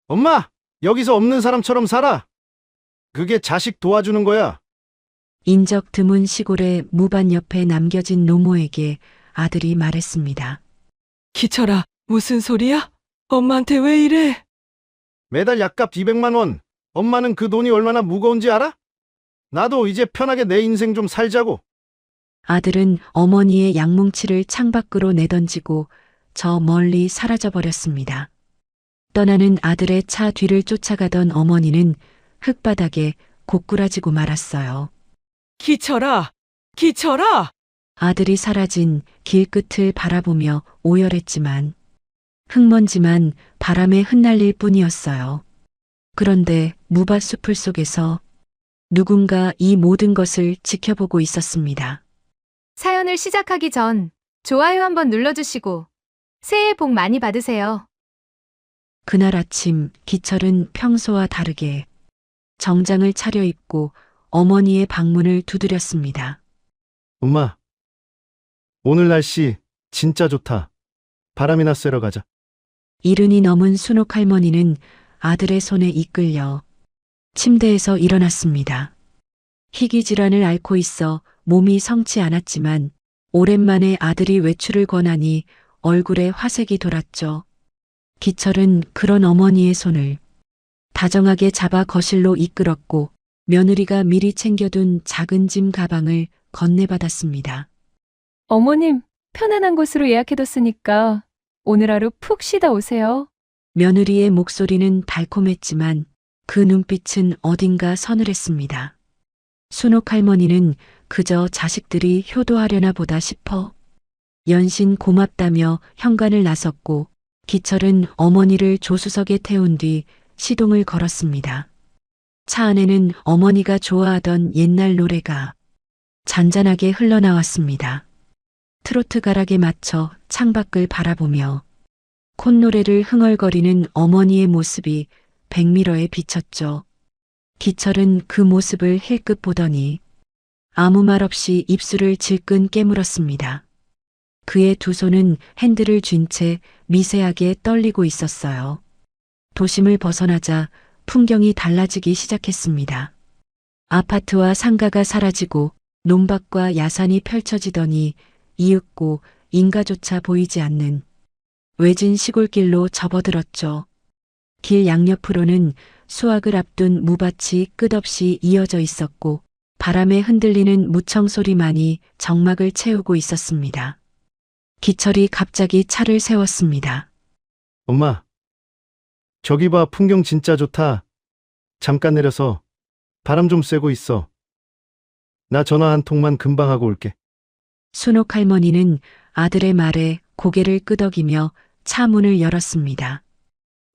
엄마, 여기서 없는 사람처럼 살아. 그게 자식 도와주는 거야. 인적 드문 시골의 무반 옆에 남겨진 노모에게 아들이 말했습니다. 기철아, 무슨 소리야? 엄마한테 왜 이래? 매달 약값 200만 원. 엄마는 그 돈이 얼마나 무거운지 알아? 나도 이제 편하게 내 인생 좀 살자고. 아들은 어머니의 양뭉치를 창밖으로 내던지고 저 멀리 사라져 버렸습니다. 떠나는 아들의 차 뒤를 쫓아가던 어머니는 흙바닥에 고꾸라지고 말았어요. 기철아, 기철아! 아들이 사라진 길 끝을 바라보며 오열했지만 흙먼지만 바람에 흩날릴 뿐이었어요. 그런데 무밭숲을 속에서 누군가 이 모든 것을 지켜보고 있었습니다. 사연을 시작하기 전 좋아요 한번 눌러주시고 새해 복 많이 받으세요. 그날 아침 기철은 평소와 다르게 정장을 차려입고 어머니의 방문을 두드렸습니다. 엄마, 오늘 날씨 진짜 좋다. 바람이나 쐬러 가자. 이른이 넘은 순옥 할머니는 아들의 손에 이끌려 침대에서 일어났습니다. 희귀 질환을 앓고 있어 몸이 성치 않았지만 오랜만에 아들이 외출을 권하니 얼굴에 화색이 돌았죠. 기철은 그런 어머니의 손을 다정하게 잡아 거실로 이끌었고 며느리가 미리 챙겨둔 작은 짐 가방을 건네받았습니다. 어머님, 편안한 곳으로 예약해뒀으니까 오늘 하루 푹 쉬다 오세요. 며느리의 목소리는 달콤했지만 그 눈빛은 어딘가 서늘했습니다. 순옥 할머니는 그저 자식들이 효도하려나 보다 싶어 연신 고맙다며 현관을 나섰고 기철은 어머니를 조수석에 태운 뒤 시동을 걸었습니다. 차 안에는 어머니가 좋아하던 옛날 노래가 잔잔하게 흘러나왔습니다. 트로트 가락에 맞춰 창밖을 바라보며 콧노래를 흥얼거리는 어머니의 모습이 백미러에 비쳤죠. 기철은 그 모습을 힐끗 보더니 아무 말 없이 입술을 질끈 깨물었습니다. 그의 두 손은 핸들을 쥔 채 미세하게 떨리고 있었어요. 도심을 벗어나자 풍경이 달라지기 시작했습니다. 아파트와 상가가 사라지고 논밭과 야산이 펼쳐지더니 이윽고 인가조차 보이지 않는 외진 시골길로 접어들었죠. 길 양옆으로는 수확을 앞둔 무밭이 끝없이 이어져 있었고 바람에 흔들리는 무청 소리만이 정막을 채우고 있었습니다. 기철이 갑자기 차를 세웠습니다. 엄마, 저기 봐, 풍경 진짜 좋다. 잠깐 내려서 바람 좀 쐬고 있어. 나 전화 한 통만 금방 하고 올게. 순옥 할머니는 아들의 말에 고개를 끄덕이며 차 문을 열었습니다.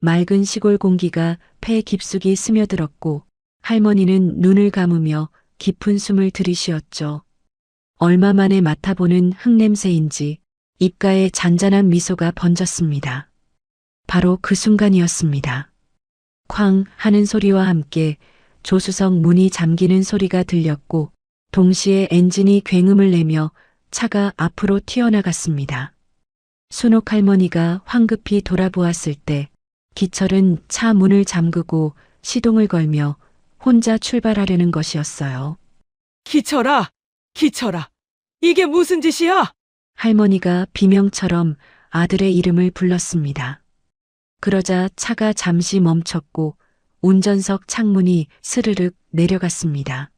맑은 시골 공기가 폐 깊숙이 스며들었고 할머니는 눈을 감으며 깊은 숨을 들이쉬었죠. 얼마 만에 맡아보는 흙냄새인지 입가에 잔잔한 미소가 번졌습니다. 바로 그 순간이었습니다. 쾅 하는 소리와 함께 조수석 문이 잠기는 소리가 들렸고 동시에 엔진이 굉음을 내며 차가 앞으로 튀어나갔습니다. 순옥 할머니가 황급히 돌아보았을 때 기철은 차 문을 잠그고 시동을 걸며 혼자 출발하려는 것이었어요. 기철아, 기철아, 이게 무슨 짓이야? 할머니가 비명처럼 아들의 이름을 불렀습니다. 그러자 차가 잠시 멈췄고 운전석 창문이 스르륵 내려갔습니다.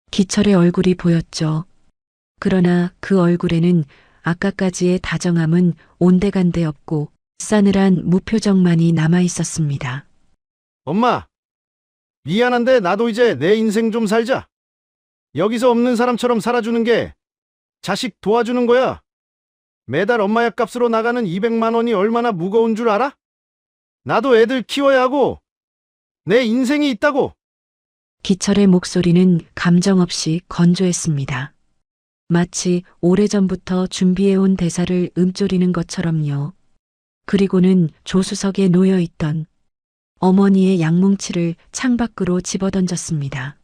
기철의 얼굴이 보였죠. 그러나 그 얼굴에는 아까까지의 다정함은 온데간데 없고 싸늘한 무표정만이 남아 있었습니다. 엄마, 미안한데 나도 이제 내 인생 좀 살자. 여기서 없는 사람처럼 살아주는 게 자식 도와주는 거야. 매달 엄마 약값으로 나가는 200만 원이 얼마나 무거운 줄 알아? 나도 애들 키워야 하고 내 인생이 있다고. 기철의 목소리는 감정 없이 건조했습니다. 마치 오래전부터 준비해온 대사를 읊조리는 것처럼요. 그리고는 조수석에 놓여있던 어머니의 양뭉치를 창밖으로 집어던졌습니다.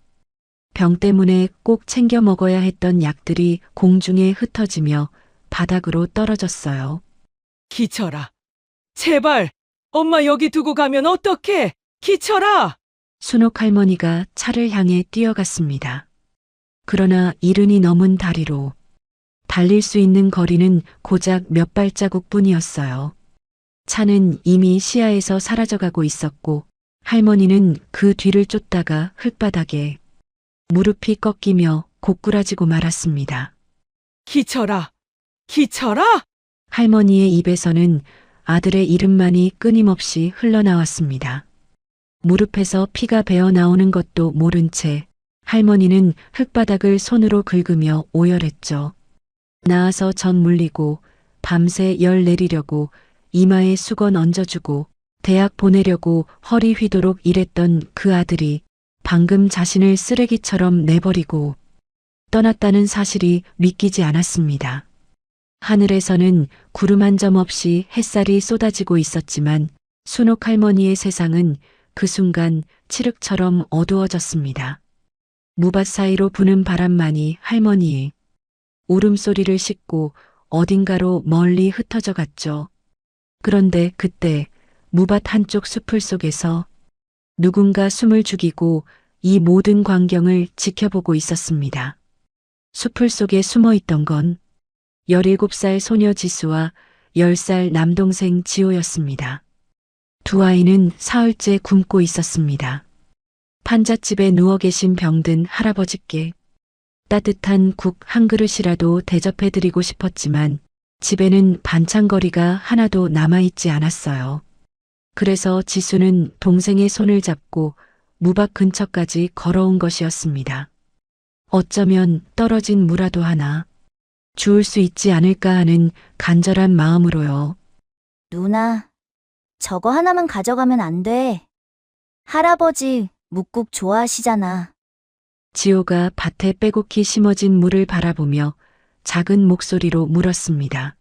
병 때문에 꼭 챙겨 먹어야 했던 약들이 공중에 흩어지며 바닥으로 떨어졌어요. 기철아, 제발 엄마 여기 두고 가면 어떡해? 기철아! 순옥 할머니가 차를 향해 뛰어갔습니다. 그러나 이른이 넘은 다리로 달릴 수 있는 거리는 고작 몇 발자국 뿐이었어요. 차는 이미 시야에서 사라져가고 있었고 할머니는 그 뒤를 쫓다가 흙바닥에 무릎이 꺾이며 고꾸라지고 말았습니다. 기철아! 기철아! 할머니의 입에서는 아들의 이름만이 끊임없이 흘러나왔습니다. 무릎에서 피가 배어 나오는 것도 모른 채 할머니는 흙바닥을 손으로 긁으며 오열했죠. 나아서 전 물리고 밤새 열 내리려고 이마에 수건 얹어주고 대학 보내려고 허리 휘도록 일했던 그 아들이 방금 자신을 쓰레기처럼 내버리고 떠났다는 사실이 믿기지 않았습니다. 하늘에서는 구름 한 점 없이 햇살이 쏟아지고 있었지만 순옥 할머니의 세상은 그 순간 칠흑처럼 어두워졌습니다. 무밭 사이로 부는 바람만이 할머니의 울음소리를 싣고 어딘가로 멀리 흩어져 갔죠. 그런데 그때 무밭 한쪽 숲을 속에서 누군가 숨을 죽이고 이 모든 광경을 지켜보고 있었습니다. 숲을 속에 숨어 있던 건 17살 소녀 지수와 10살 남동생 지호였습니다. 두 아이는 사흘째 굶고 있었습니다. 판잣집에 누워 계신 병든 할아버지께 따뜻한 국 한 그릇이라도 대접해드리고 싶었지만 집에는 반찬거리가 하나도 남아있지 않았어요. 그래서 지수는 동생의 손을 잡고 무밭 근처까지 걸어온 것이었습니다. 어쩌면 떨어진 무라도 하나 주울 수 있지 않을까 하는 간절한 마음으로요. 누나, 저거 하나만 가져가면 안 돼. 할아버지 묵국 좋아하시잖아. 지호가 밭에 빼곡히 심어진 물을 바라보며 작은 목소리로 물었습니다.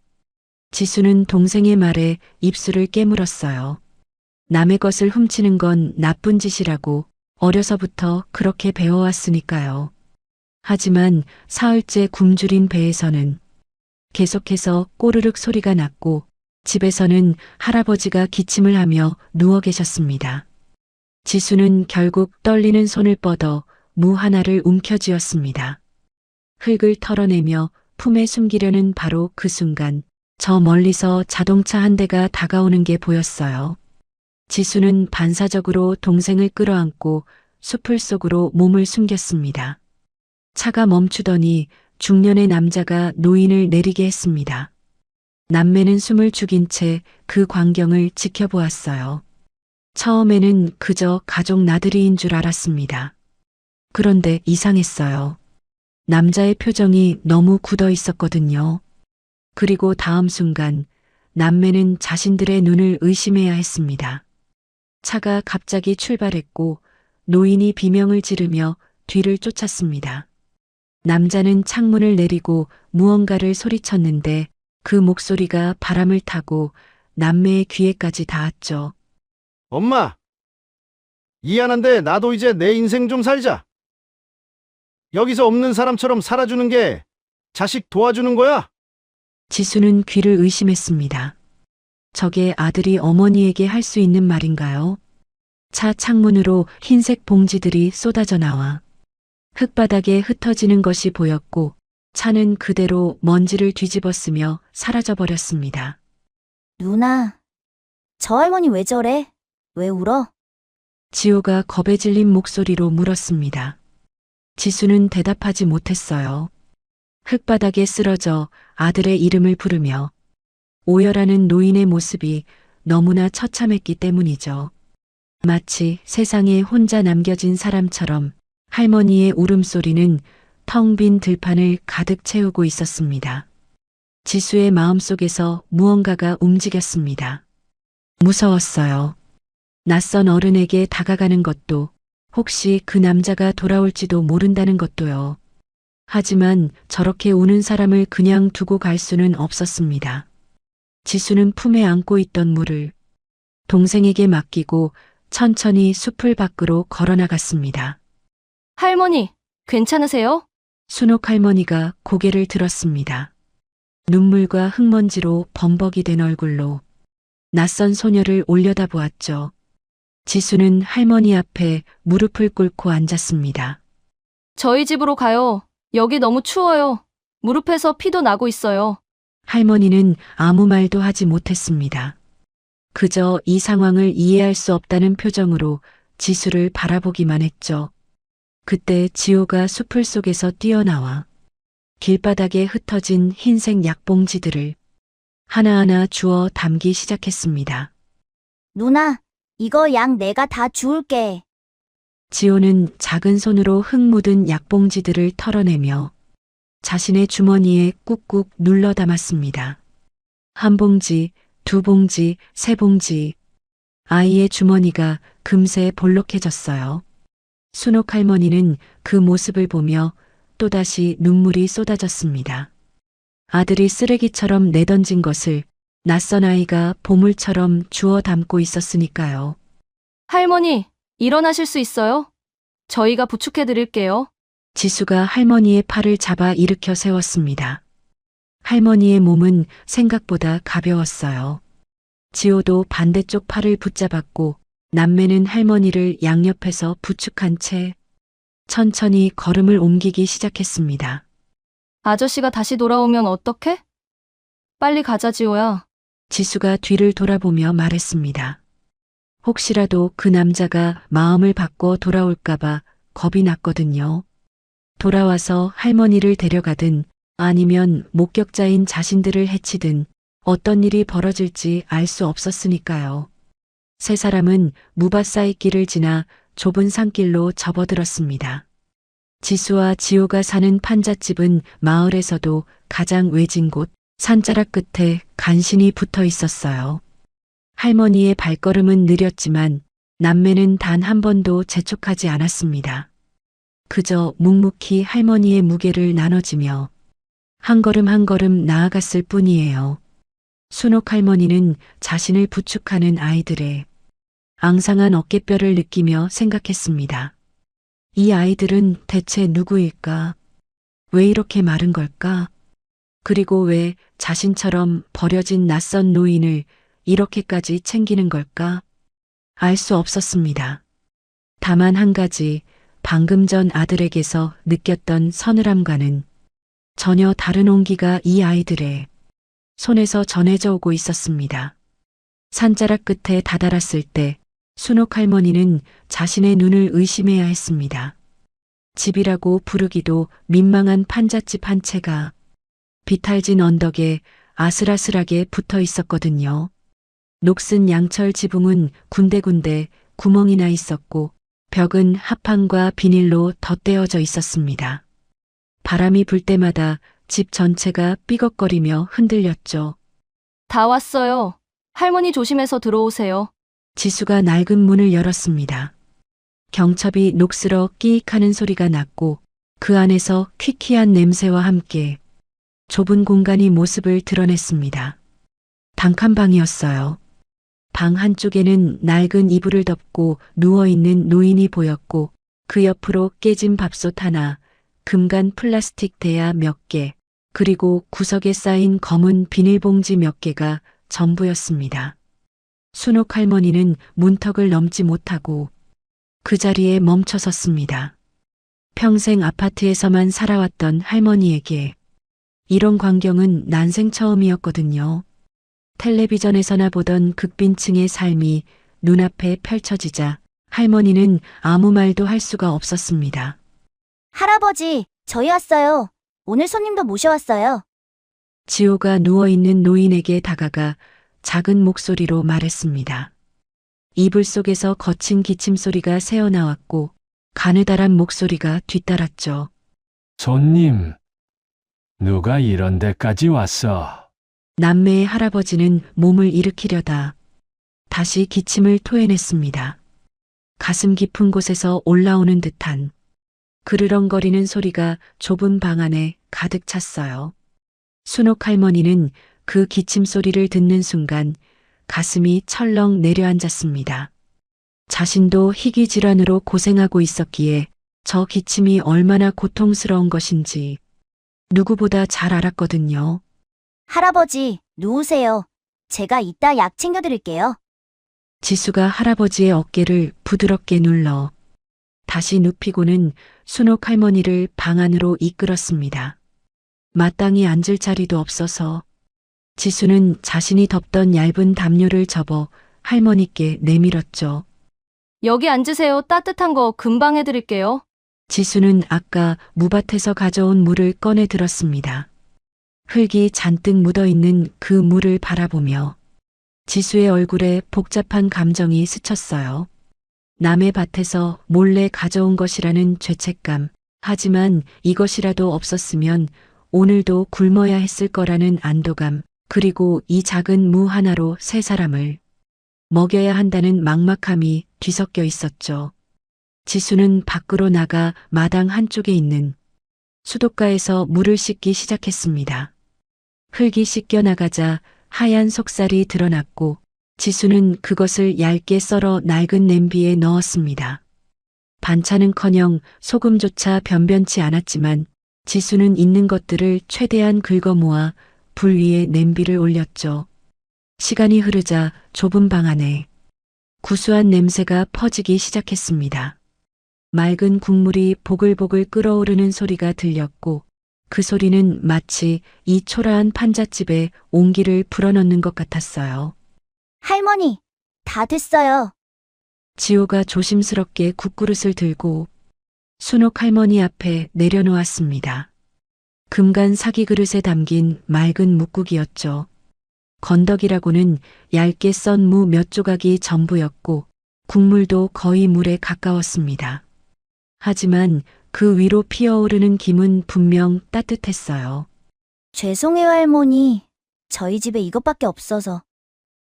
지수는 동생의 말에 입술을 깨물었어요. 남의 것을 훔치는 건 나쁜 짓이라고 어려서부터 그렇게 배워왔으니까요. 하지만 사흘째 굶주린 배에서는 계속해서 꼬르륵 소리가 났고 집에서는 할아버지가 기침을 하며 누워 계셨습니다. 지수는 결국 떨리는 손을 뻗어 무 하나를 움켜쥐었습니다. 흙을 털어내며 품에 숨기려는 바로 그 순간 저 멀리서 자동차 한 대가 다가오는 게 보였어요. 지수는 반사적으로 동생을 끌어안고 숲을 속으로 몸을 숨겼습니다. 차가 멈추더니 중년의 남자가 노인을 내리게 했습니다. 남매는 숨을 죽인 채 그 광경을 지켜보았어요. 처음에는 그저 가족 나들이인 줄 알았습니다. 그런데 이상했어요. 남자의 표정이 너무 굳어 있었거든요. 그리고 다음 순간 남매는 자신들의 눈을 의심해야 했습니다. 차가 갑자기 출발했고 노인이 비명을 지르며 뒤를 쫓았습니다. 남자는 창문을 내리고 무언가를 소리쳤는데 그 목소리가 바람을 타고 남매의 귀에까지 닿았죠. 엄마! 미안한데 나도 이제 내 인생 좀 살자. 여기서 없는 사람처럼 살아주는 게 자식 도와주는 거야? 지수는 귀를 의심했습니다. 저게 아들이 어머니에게 할 수 있는 말인가요? 차 창문으로 흰색 봉지들이 쏟아져 나와 흙바닥에 흩어지는 것이 보였고 차는 그대로 먼지를 뒤집었으며 사라져버렸습니다. 누나, 저 할머니 왜 저래? 왜 울어? 지호가 겁에 질린 목소리로 물었습니다. 지수는 대답하지 못했어요. 흙바닥에 쓰러져 아들의 이름을 부르며 오열하는 노인의 모습이 너무나 처참했기 때문이죠. 마치 세상에 혼자 남겨진 사람처럼 할머니의 울음소리는 텅 빈 들판을 가득 채우고 있었습니다. 지수의 마음속에서 무언가가 움직였습니다. 무서웠어요. 낯선 어른에게 다가가는 것도, 혹시 그 남자가 돌아올지도 모른다는 것도요. 하지만 저렇게 우는 사람을 그냥 두고 갈 수는 없었습니다. 지수는 품에 안고 있던 물을 동생에게 맡기고 천천히 숲을 밖으로 걸어나갔습니다. 할머니, 괜찮으세요? 순옥 할머니가 고개를 들었습니다. 눈물과 흙먼지로 범벅이 된 얼굴로 낯선 소녀를 올려다보았죠. 지수는 할머니 앞에 무릎을 꿇고 앉았습니다. 저희 집으로 가요. 여기 너무 추워요. 무릎에서 피도 나고 있어요. 할머니는 아무 말도 하지 못했습니다. 그저 이 상황을 이해할 수 없다는 표정으로 지수를 바라보기만 했죠. 그때 지호가 숲을 속에서 뛰어나와 길바닥에 흩어진 흰색 약봉지들을 하나하나 주워 담기 시작했습니다. 누나, 이거 약 내가 다 주울게. 지호는 작은 손으로 흙 묻은 약봉지들을 털어내며 자신의 주머니에 꾹꾹 눌러 담았습니다. 한 봉지, 두 봉지, 세 봉지. 아이의 주머니가 금세 볼록해졌어요. 순옥 할머니는 그 모습을 보며 또다시 눈물이 쏟아졌습니다. 아들이 쓰레기처럼 내던진 것을 낯선 아이가 보물처럼 주워 담고 있었으니까요. 할머니, 일어나실 수 있어요? 저희가 부축해 드릴게요. 지수가 할머니의 팔을 잡아 일으켜 세웠습니다. 할머니의 몸은 생각보다 가벼웠어요. 지호도 반대쪽 팔을 붙잡았고 남매는 할머니를 양옆에서 부축한 채 천천히 걸음을 옮기기 시작했습니다. 아저씨가 다시 돌아오면 어떡해? 빨리 가자, 지호야. 지수가 뒤를 돌아보며 말했습니다. 혹시라도 그 남자가 마음을 바꿔 돌아올까봐 겁이 났거든요. 돌아와서 할머니를 데려가든 아니면 목격자인 자신들을 해치든 어떤 일이 벌어질지 알 수 없었으니까요. 세 사람은 무밭사이 길을 지나 좁은 산길로 접어들었습니다. 지수와 지호가 사는 판잣집은 마을에서도 가장 외진 곳 산자락 끝에 간신히 붙어 있었어요. 할머니의 발걸음은 느렸지만 남매는 단 한 번도 재촉하지 않았습니다. 그저 묵묵히 할머니의 무게를 나눠지며 한 걸음 한 걸음 나아갔을 뿐이에요. 순옥 할머니는 자신을 부축하는 아이들의 앙상한 어깨뼈를 느끼며 생각했습니다. 이 아이들은 대체 누구일까? 왜 이렇게 마른 걸까? 그리고 왜 자신처럼 버려진 낯선 노인을 이렇게까지 챙기는 걸까? 알 수 없었습니다. 다만 한 가지, 방금 전 아들에게서 느꼈던 서늘함과는 전혀 다른 온기가 이 아이들의 손에서 전해져 오고 있었습니다. 산자락 끝에 다다랐을 때 순옥 할머니는 자신의 눈을 의심해야 했습니다. 집이라고 부르기도 민망한 판잣집 한 채가 비탈진 언덕에 아슬아슬하게 붙어 있었거든요. 녹슨 양철 지붕은 군데군데 구멍이 나 있었고 벽은 합판과 비닐로 덧대어져 있었습니다. 바람이 불 때마다 집 전체가 삐걱거리며 흔들렸죠. 다 왔어요. 할머니 조심해서 들어오세요. 지수가 낡은 문을 열었습니다. 경첩이 녹슬어 끼익하는 소리가 났고 그 안에서 퀴퀴한 냄새와 함께 좁은 공간이 모습을 드러냈습니다. 단칸방이었어요. 방 한쪽에는 낡은 이불을 덮고 누워있는 노인이 보였고 그 옆으로 깨진 밥솥 하나, 금간 플라스틱 대야 몇 개, 그리고 구석에 쌓인 검은 비닐봉지 몇 개가 전부였습니다. 순옥 할머니는 문턱을 넘지 못하고 그 자리에 멈춰 섰습니다. 평생 아파트에서만 살아왔던 할머니에게 이런 광경은 난생 처음이었거든요. 텔레비전에서나 보던 극빈층의 삶이 눈앞에 펼쳐지자 할머니는 아무 말도 할 수가 없었습니다. 할아버지, 저희 왔어요. 오늘 손님도 모셔왔어요. 지호가 누워있는 노인에게 다가가 작은 목소리로 말했습니다. 이불 속에서 거친 기침 소리가 새어나왔고 가느다란 목소리가 뒤따랐죠. 손님, 누가 이런 데까지 왔어? 남매의 할아버지는 몸을 일으키려다 다시 기침을 토해냈습니다. 가슴 깊은 곳에서 올라오는 듯한 그르렁거리는 소리가 좁은 방 안에 가득 찼어요. 순옥 할머니는 그 기침 소리를 듣는 순간 가슴이 철렁 내려앉았습니다. 자신도 희귀 질환으로 고생하고 있었기에 저 기침이 얼마나 고통스러운 것인지 누구보다 잘 알았거든요. 할아버지, 누우세요. 제가 이따 약 챙겨드릴게요. 지수가 할아버지의 어깨를 부드럽게 눌러 다시 눕히고는 순옥 할머니를 방 안으로 이끌었습니다. 마땅히 앉을 자리도 없어서 지수는 자신이 덮던 얇은 담요를 접어 할머니께 내밀었죠. 여기 앉으세요. 따뜻한 거 금방 해드릴게요. 지수는 아까 무밭에서 가져온 물을 꺼내 들었습니다. 흙이 잔뜩 묻어있는 그 물을 바라보며 지수의 얼굴에 복잡한 감정이 스쳤어요. 남의 밭에서 몰래 가져온 것이라는 죄책감, 하지만 이것이라도 없었으면 오늘도 굶어야 했을 거라는 안도감, 그리고 이 작은 무 하나로 세 사람을 먹여야 한다는 막막함이 뒤섞여 있었죠. 지수는 밖으로 나가 마당 한쪽에 있는 수도가에서 물을 씻기 시작했습니다. 흙이 씻겨 나가자 하얀 속살이 드러났고 지수는 그것을 얇게 썰어 낡은 냄비에 넣었습니다. 반찬은커녕 소금조차 변변치 않았지만 지수는 있는 것들을 최대한 긁어모아 불 위에 냄비를 올렸죠. 시간이 흐르자 좁은 방 안에 구수한 냄새가 퍼지기 시작했습니다. 맑은 국물이 보글보글 끓어오르는 소리가 들렸고 그 소리는 마치 이 초라한 판잣집에 온기를 불어넣는 것 같았어요. 할머니, 다 됐어요. 지호가 조심스럽게 국그릇을 들고 순옥 할머니 앞에 내려놓았습니다. 금간 사기 그릇에 담긴 맑은 묵국이었죠. 건더기라고는 얇게 썬 무 몇 조각이 전부였고 국물도 거의 물에 가까웠습니다. 하지만 그 위로 피어오르는 김은 분명 따뜻했어요. 죄송해요, 할머니. 저희 집에 이것밖에 없어서.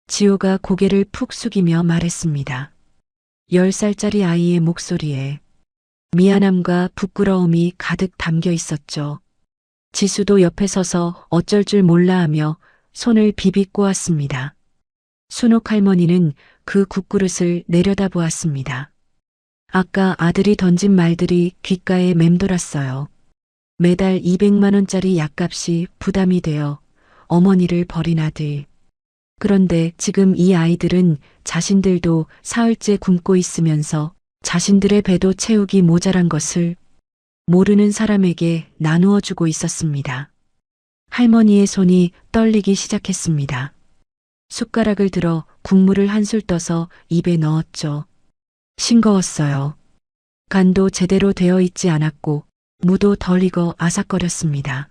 지호가 고개를 푹 숙이며 말했습니다. 10살짜리 아이의 목소리에 미안함과 부끄러움이 가득 담겨 있었죠. 지수도 옆에 서서 어쩔 줄 몰라 하며 손을 비비 꼬았습니다. 순옥 할머니는 그 국그릇을 내려다보았습니다. 아까 아들이 던진 말들이 귓가에 맴돌았어요. 매달 200만 원짜리 약값이 부담이 되어 어머니를 버린 아들. 그런데 지금 이 아이들은 자신들도 사흘째 굶고 있으면서 자신들의 배도 채우기 모자란 것을 모르는 사람에게 나누어 주고 있었습니다. 할머니의 손이 떨리기 시작했습니다. 숟가락을 들어 국물을 한술 떠서 입에 넣었죠. 싱거웠어요. 간도 제대로 되어 있지 않았고 무도 덜 익어 아삭거렸습니다.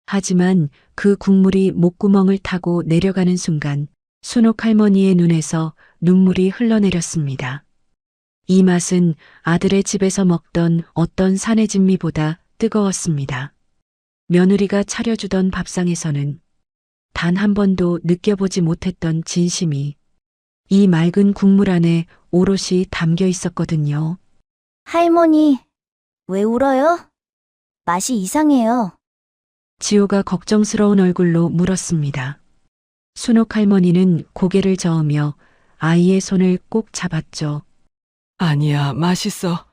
하지만 그 국물이 목구멍을 타고 내려가는 순간 순옥 할머니의 눈에서 눈물이 흘러내렸습니다. 이 맛은 아들의 집에서 먹던 어떤 산의 진미보다 뜨거웠습니다. 며느리가 차려주던 밥상에서는 단 한 번도 느껴보지 못했던 진심이 이 맑은 국물 안에 오롯이 담겨 있었거든요. 할머니, 왜 울어요? 맛이 이상해요. 지호가 걱정스러운 얼굴로 물었습니다. 순옥 할머니는 고개를 저으며 아이의 손을 꼭 잡았죠. 아니야, 맛있어.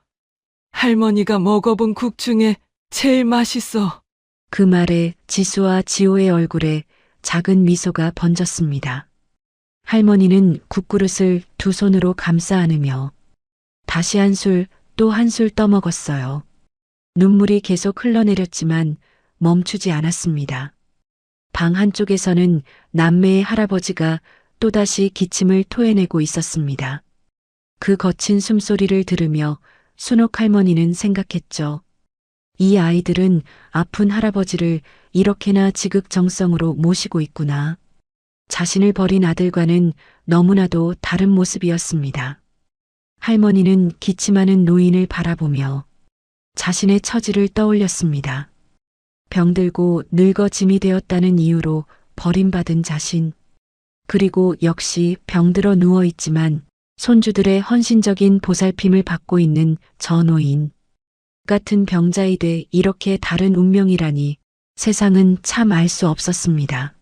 할머니가 먹어본 국 중에 제일 맛있어. 그 말에 지수와 지호의 얼굴에 작은 미소가 번졌습니다. 할머니는 국그릇을 두 손으로 감싸 안으며 다시 한 술 또 한 술 떠먹었어요. 눈물이 계속 흘러내렸지만 멈추지 않았습니다. 방 한쪽에서는 남매의 할아버지가 또다시 기침을 토해내고 있었습니다. 그 거친 숨소리를 들으며 순옥 할머니는 생각했죠. 이 아이들은 아픈 할아버지를 이렇게나 지극정성으로 모시고 있구나. 자신을 버린 아들과는 너무나도 다른 모습이었습니다. 할머니는 기침하는 노인을 바라보며 자신의 처지를 떠올렸습니다. 병들고 늙어 짐이 되었다는 이유로 버림받은 자신, 그리고 역시 병들어 누워있지만 손주들의 헌신적인 보살핌을 받고 있는 저 노인. 같은 병자이되 이렇게 다른 운명이라니 세상은 참 알 수 없었습니다.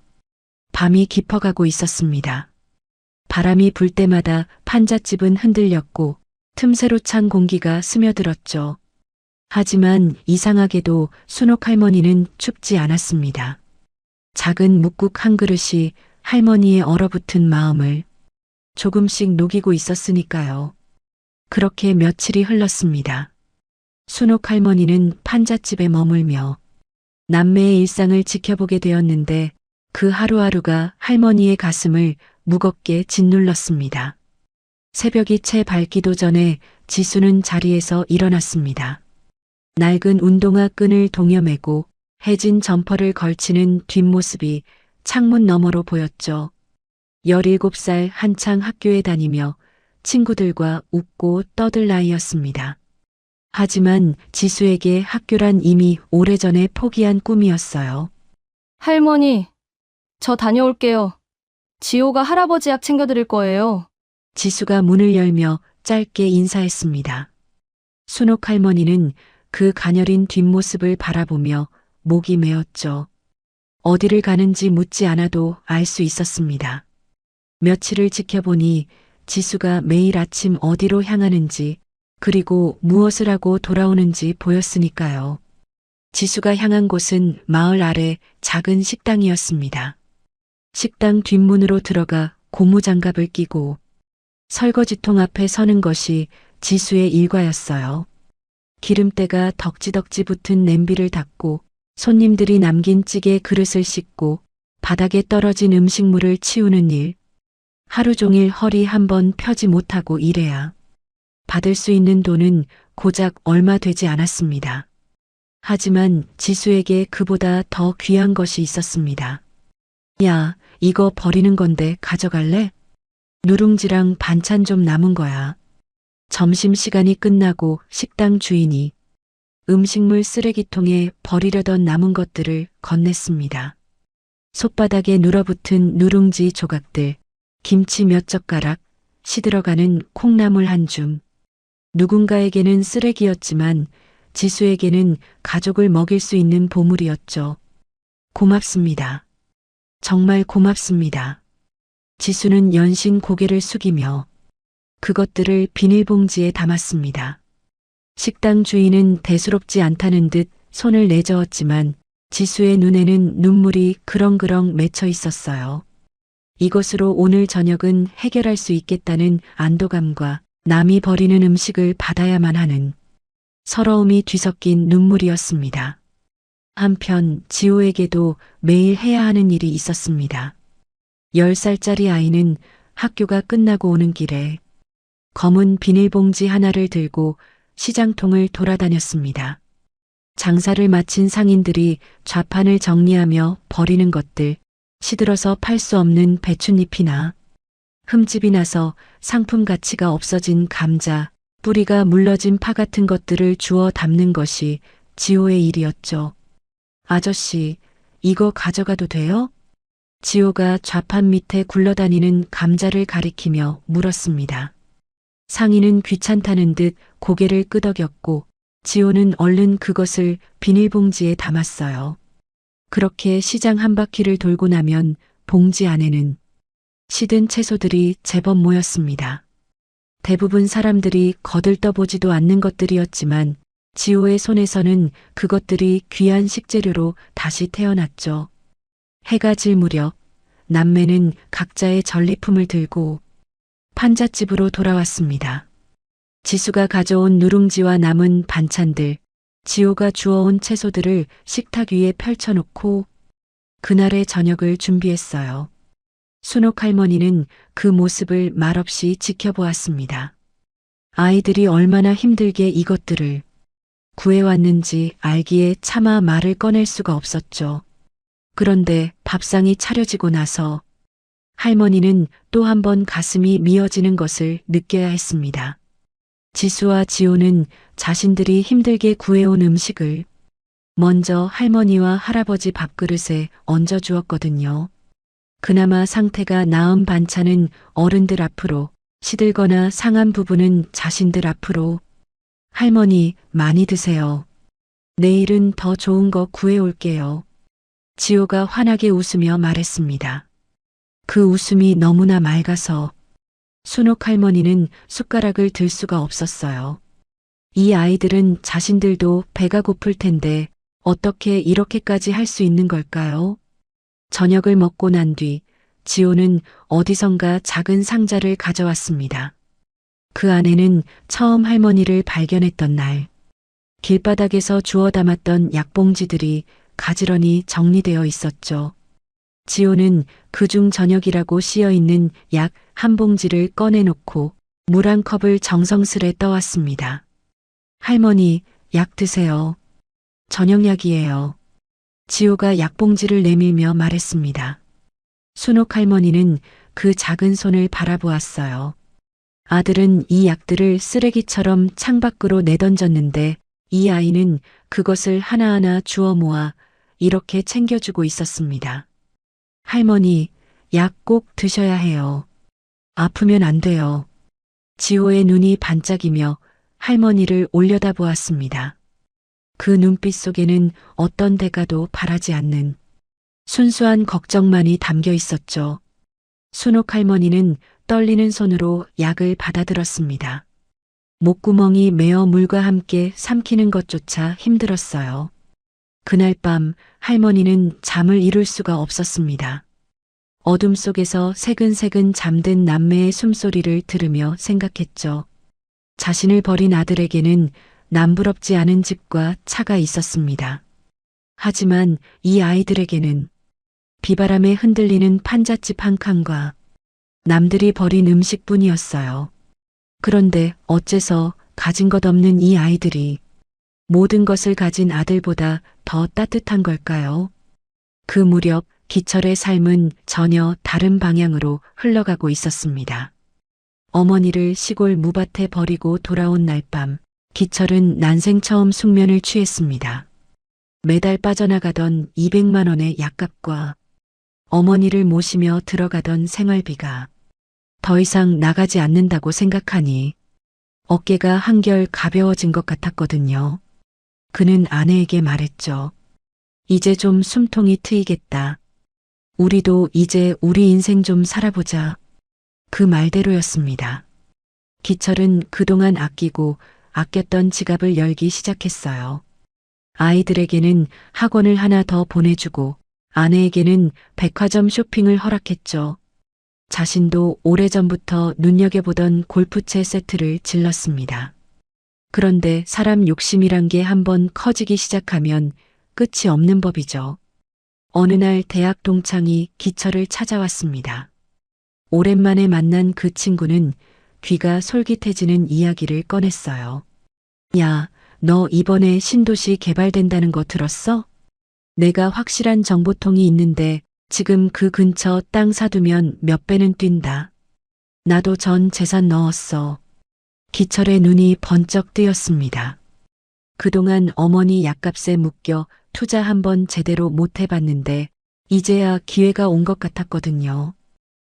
밤이 깊어가고 있었습니다. 바람이 불 때마다 판잣집은 흔들렸고 틈새로 찬 공기가 스며들었죠. 하지만 이상하게도 순옥 할머니는 춥지 않았습니다. 작은 묵국 한 그릇이 할머니의 얼어붙은 마음을 조금씩 녹이고 있었으니까요. 그렇게 며칠이 흘렀습니다. 순옥 할머니는 판잣집에 머물며 남매의 일상을 지켜보게 되었는데 그 하루하루가 할머니의 가슴을 무겁게 짓눌렀습니다. 새벽이 채 밝기도 전에 지수는 자리에서 일어났습니다. 낡은 운동화 끈을 동여매고 해진 점퍼를 걸치는 뒷모습이 창문 너머로 보였죠. 17살 한창 학교에 다니며 친구들과 웃고 떠들 나이였습니다. 하지만 지수에게 학교란 이미 오래전에 포기한 꿈이었어요. 할머니, 저 다녀올게요. 지호가 할아버지 약 챙겨드릴 거예요. 지수가 문을 열며 짧게 인사했습니다. 순옥 할머니는 그 가녀린 뒷모습을 바라보며 목이 메었죠. 어디를 가는지 묻지 않아도 알 수 있었습니다. 며칠을 지켜보니 지수가 매일 아침 어디로 향하는지 그리고 무엇을 하고 돌아오는지 보였으니까요. 지수가 향한 곳은 마을 아래 작은 식당이었습니다. 식당 뒷문으로 들어가 고무장갑을 끼고 설거지통 앞에 서는 것이 지수의 일과였어요. 기름때가 덕지덕지 붙은 냄비를 닦고 손님들이 남긴 찌개 그릇을 씻고 바닥에 떨어진 음식물을 치우는 일. 하루 종일 허리 한번 펴지 못하고 일해야 받을 수 있는 돈은 고작 얼마 되지 않았습니다. 하지만 지수에게 그보다 더 귀한 것이 있었습니다. 야, 이거 버리는 건데 가져갈래? 누룽지랑 반찬 좀 남은 거야. 점심시간이 끝나고 식당 주인이 음식물 쓰레기통에 버리려던 남은 것들을 건넸습니다. 솥바닥에 눌어붙은 누룽지 조각들, 김치 몇 젓가락, 시들어가는 콩나물 한 줌. 누군가에게는 쓰레기였지만 지수에게는 가족을 먹일 수 있는 보물이었죠. 고맙습니다. 정말 고맙습니다. 지수는 연신 고개를 숙이며 그것들을 비닐봉지에 담았습니다. 식당 주인은 대수롭지 않다는 듯 손을 내저었지만 지수의 눈에는 눈물이 그렁그렁 맺혀 있었어요. 이것으로 오늘 저녁은 해결할 수 있겠다는 안도감과 남이 버리는 음식을 받아야만 하는 서러움이 뒤섞인 눈물이었습니다. 한편 지호에게도 매일 해야 하는 일이 있었습니다. 10살짜리 아이는 학교가 끝나고 오는 길에 검은 비닐봉지 하나를 들고 시장통을 돌아다녔습니다. 장사를 마친 상인들이 좌판을 정리하며 버리는 것들, 시들어서 팔 수 없는 배춧잎이나 흠집이 나서 상품 가치가 없어진 감자, 뿌리가 물러진 파 같은 것들을 주워 담는 것이 지호의 일이었죠. 아저씨, 이거 가져가도 돼요? 지호가 좌판 밑에 굴러다니는 감자를 가리키며 물었습니다. 상인은 귀찮다는 듯 고개를 끄덕였고 지호는 얼른 그것을 비닐봉지에 담았어요. 그렇게 시장 한 바퀴를 돌고 나면 봉지 안에는 시든 채소들이 제법 모였습니다. 대부분 사람들이 거들떠보지도 않는 것들이었지만 지호의 손에서는 그것들이 귀한 식재료로 다시 태어났죠. 해가 질 무렵 남매는 각자의 전리품을 들고 판잣집으로 돌아왔습니다. 지수가 가져온 누룽지와 남은 반찬들, 지호가 주워온 채소들을 식탁 위에 펼쳐놓고 그날의 저녁을 준비했어요. 순옥 할머니는 그 모습을 말없이 지켜보았습니다. 아이들이 얼마나 힘들게 이것들을 구해왔는지 알기에 차마 말을 꺼낼 수가 없었죠. 그런데 밥상이 차려지고 나서 할머니는 또 한 번 가슴이 미어지는 것을 느껴야 했습니다. 지수와 지호는 자신들이 힘들게 구해온 음식을 먼저 할머니와 할아버지 밥그릇에 얹어주었거든요. 그나마 상태가 나은 반찬은 어른들 앞으로, 시들거나 상한 부분은 자신들 앞으로. 할머니, 많이 드세요. 내일은 더 좋은 거 구해올게요. 지호가 환하게 웃으며 말했습니다. 그 웃음이 너무나 맑아서 순옥 할머니는 숟가락을 들 수가 없었어요. 이 아이들은 자신들도 배가 고플 텐데 어떻게 이렇게까지 할 수 있는 걸까요? 저녁을 먹고 난 뒤 지호는 어디선가 작은 상자를 가져왔습니다. 그 안에는 처음 할머니를 발견했던 날, 길바닥에서 주워 담았던 약봉지들이 가지런히 정리되어 있었죠. 지호는 그중 저녁이라고 씌어 있는 약 한 봉지를 꺼내놓고 물 한 컵을 정성스레 떠왔습니다. 할머니, 약 드세요. 저녁약이에요. 지호가 약봉지를 내밀며 말했습니다. 순옥 할머니는 그 작은 손을 바라보았어요. 아들은 이 약들을 쓰레기처럼 창밖으로 내던졌는데 이 아이는 그것을 하나하나 주워 모아 이렇게 챙겨주고 있었습니다. 할머니, 약 꼭 드셔야 해요. 아프면 안 돼요. 지호의 눈이 반짝이며 할머니를 올려다보았습니다. 그 눈빛 속에는 어떤 대가도 바라지 않는 순수한 걱정만이 담겨 있었죠. 순옥 할머니는 떨리는 손으로 약을 받아들었습니다. 목구멍이 메어 물과 함께 삼키는 것조차 힘들었어요. 그날 밤 할머니는 잠을 이룰 수가 없었습니다. 어둠 속에서 새근새근 잠든 남매의 숨소리를 들으며 생각했죠. 자신을 버린 아들에게는 남부럽지 않은 집과 차가 있었습니다. 하지만 이 아이들에게는 비바람에 흔들리는 판잣집 한 칸과 남들이 버린 음식뿐이었어요. 그런데 어째서 가진 것 없는 이 아이들이 모든 것을 가진 아들보다 더 따뜻한 걸까요? 그 무렵 기철의 삶은 전혀 다른 방향으로 흘러가고 있었습니다. 어머니를 시골 무밭에 버리고 돌아온 날 밤, 기철은 난생 처음 숙면을 취했습니다. 매달 빠져나가던 200만 원의 약값과 어머니를 모시며 들어가던 생활비가 더 이상 나가지 않는다고 생각하니 어깨가 한결 가벼워진 것 같았거든요. 그는 아내에게 말했죠. 이제 좀 숨통이 트이겠다. 우리도 이제 우리 인생 좀 살아보자. 그 말대로였습니다. 기철은 그동안 아꼈던 지갑을 열기 시작했어요. 아이들에게는 학원을 하나 더 보내주고 아내에게는 백화점 쇼핑을 허락했죠. 자신도 오래전부터 눈여겨보던 골프채 세트를 질렀습니다. 그런데 사람 욕심이란 게 한번 커지기 시작하면 끝이 없는 법이죠. 어느 날 대학 동창이 기철을 찾아왔습니다. 오랜만에 만난 그 친구는 귀가 솔깃해지는 이야기를 꺼냈어요. 야, 너 이번에 신도시 개발된다는 거 들었어? 내가 확실한 정보통이 있는데 지금 그 근처 땅 사두면 몇 배는 뛴다. 나도 전 재산 넣었어. 기철의 눈이 번쩍 뜨였습니다. 그동안 어머니 약값에 묶여 투자 한번 제대로 못 해봤는데 이제야 기회가 온 것 같았거든요.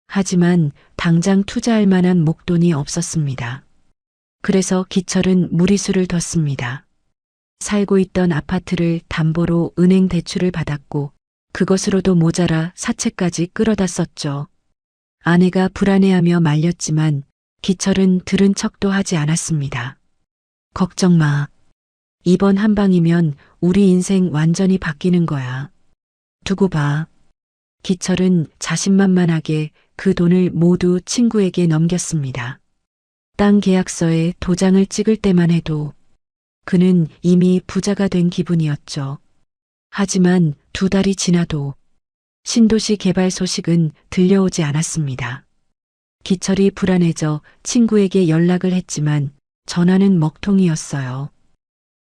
하지만 당장 투자할 만한 목돈이 없었습니다. 그래서 기철은 무리수를 뒀습니다. 살고 있던 아파트를 담보로 은행 대출을 받았고 그것으로도 모자라 사채까지 끌어다 썼죠. 아내가 불안해하며 말렸지만 기철은 들은 척도 하지 않았습니다. 걱정 마. 이번 한 방이면 우리 인생 완전히 바뀌는 거야. 두고 봐. 기철은 자신만만하게 그 돈을 모두 친구에게 넘겼습니다. 땅 계약서에 도장을 찍을 때만 해도 그는 이미 부자가 된 기분이었죠. 하지만 2달이 지나도 신도시 개발 소식은 들려오지 않았습니다. 기철이 불안해져 친구에게 연락을 했지만 전화는 먹통이었어요.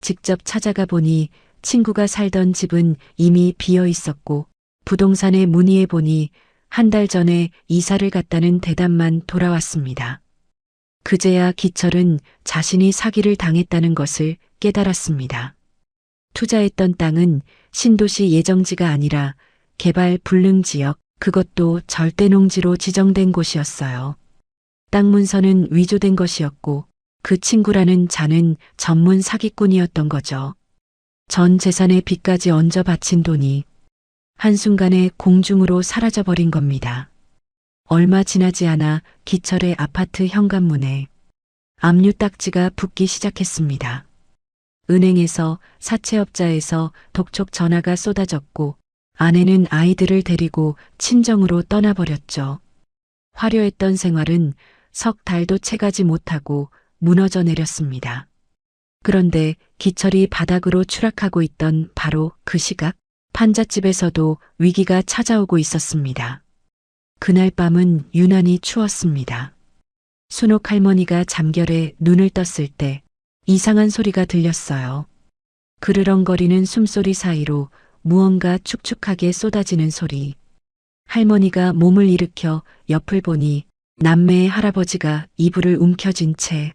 직접 찾아가 보니 친구가 살던 집은 이미 비어 있었고 부동산에 문의해 보니 한 달 전에 이사를 갔다는 대답만 돌아왔습니다. 그제야 기철은 자신이 사기를 당했다는 것을 깨달았습니다. 투자했던 땅은 신도시 예정지가 아니라 개발 불능 지역, 그것도 절대농지로 지정된 곳이었어요. 땅 문서는 위조된 것이었고 그 친구라는 자는 전문 사기꾼이었던 거죠. 전 재산의 빚까지 얹어 바친 돈이 한순간에 공중으로 사라져버린 겁니다. 얼마 지나지 않아 기철의 아파트 현관문에 압류 딱지가 붙기 시작했습니다. 은행에서 사채업자에서 독촉 전화가 쏟아졌고 아내는 아이들을 데리고 친정으로 떠나버렸죠. 화려했던 생활은 석 달도 채가지 못하고 무너져 내렸습니다. 그런데 기철이 바닥으로 추락하고 있던 바로 그 시각, 판잣집에서도 위기가 찾아오고 있었습니다. 그날 밤은 유난히 추웠습니다. 순옥 할머니가 잠결에 눈을 떴을 때 이상한 소리가 들렸어요. 그르렁거리는 숨소리 사이로 무언가 축축하게 쏟아지는 소리. 할머니가 몸을 일으켜 옆을 보니 남매의 할아버지가 이불을 움켜쥔 채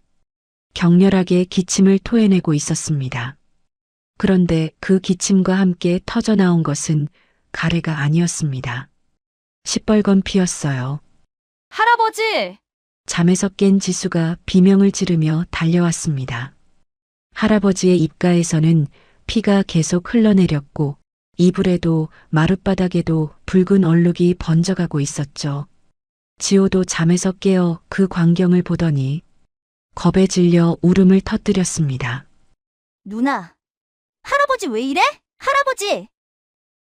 격렬하게 기침을 토해내고 있었습니다. 그런데 그 기침과 함께 터져나온 것은 가래가 아니었습니다. 시뻘건 피였어요. 할아버지! 잠에서 깬 지수가 비명을 지르며 달려왔습니다. 할아버지의 입가에서는 피가 계속 흘러내렸고 이불에도 마룻바닥에도 붉은 얼룩이 번져가고 있었죠. 지호도 잠에서 깨어 그 광경을 보더니 겁에 질려 울음을 터뜨렸습니다. 누나, 할아버지 왜 이래? 할아버지!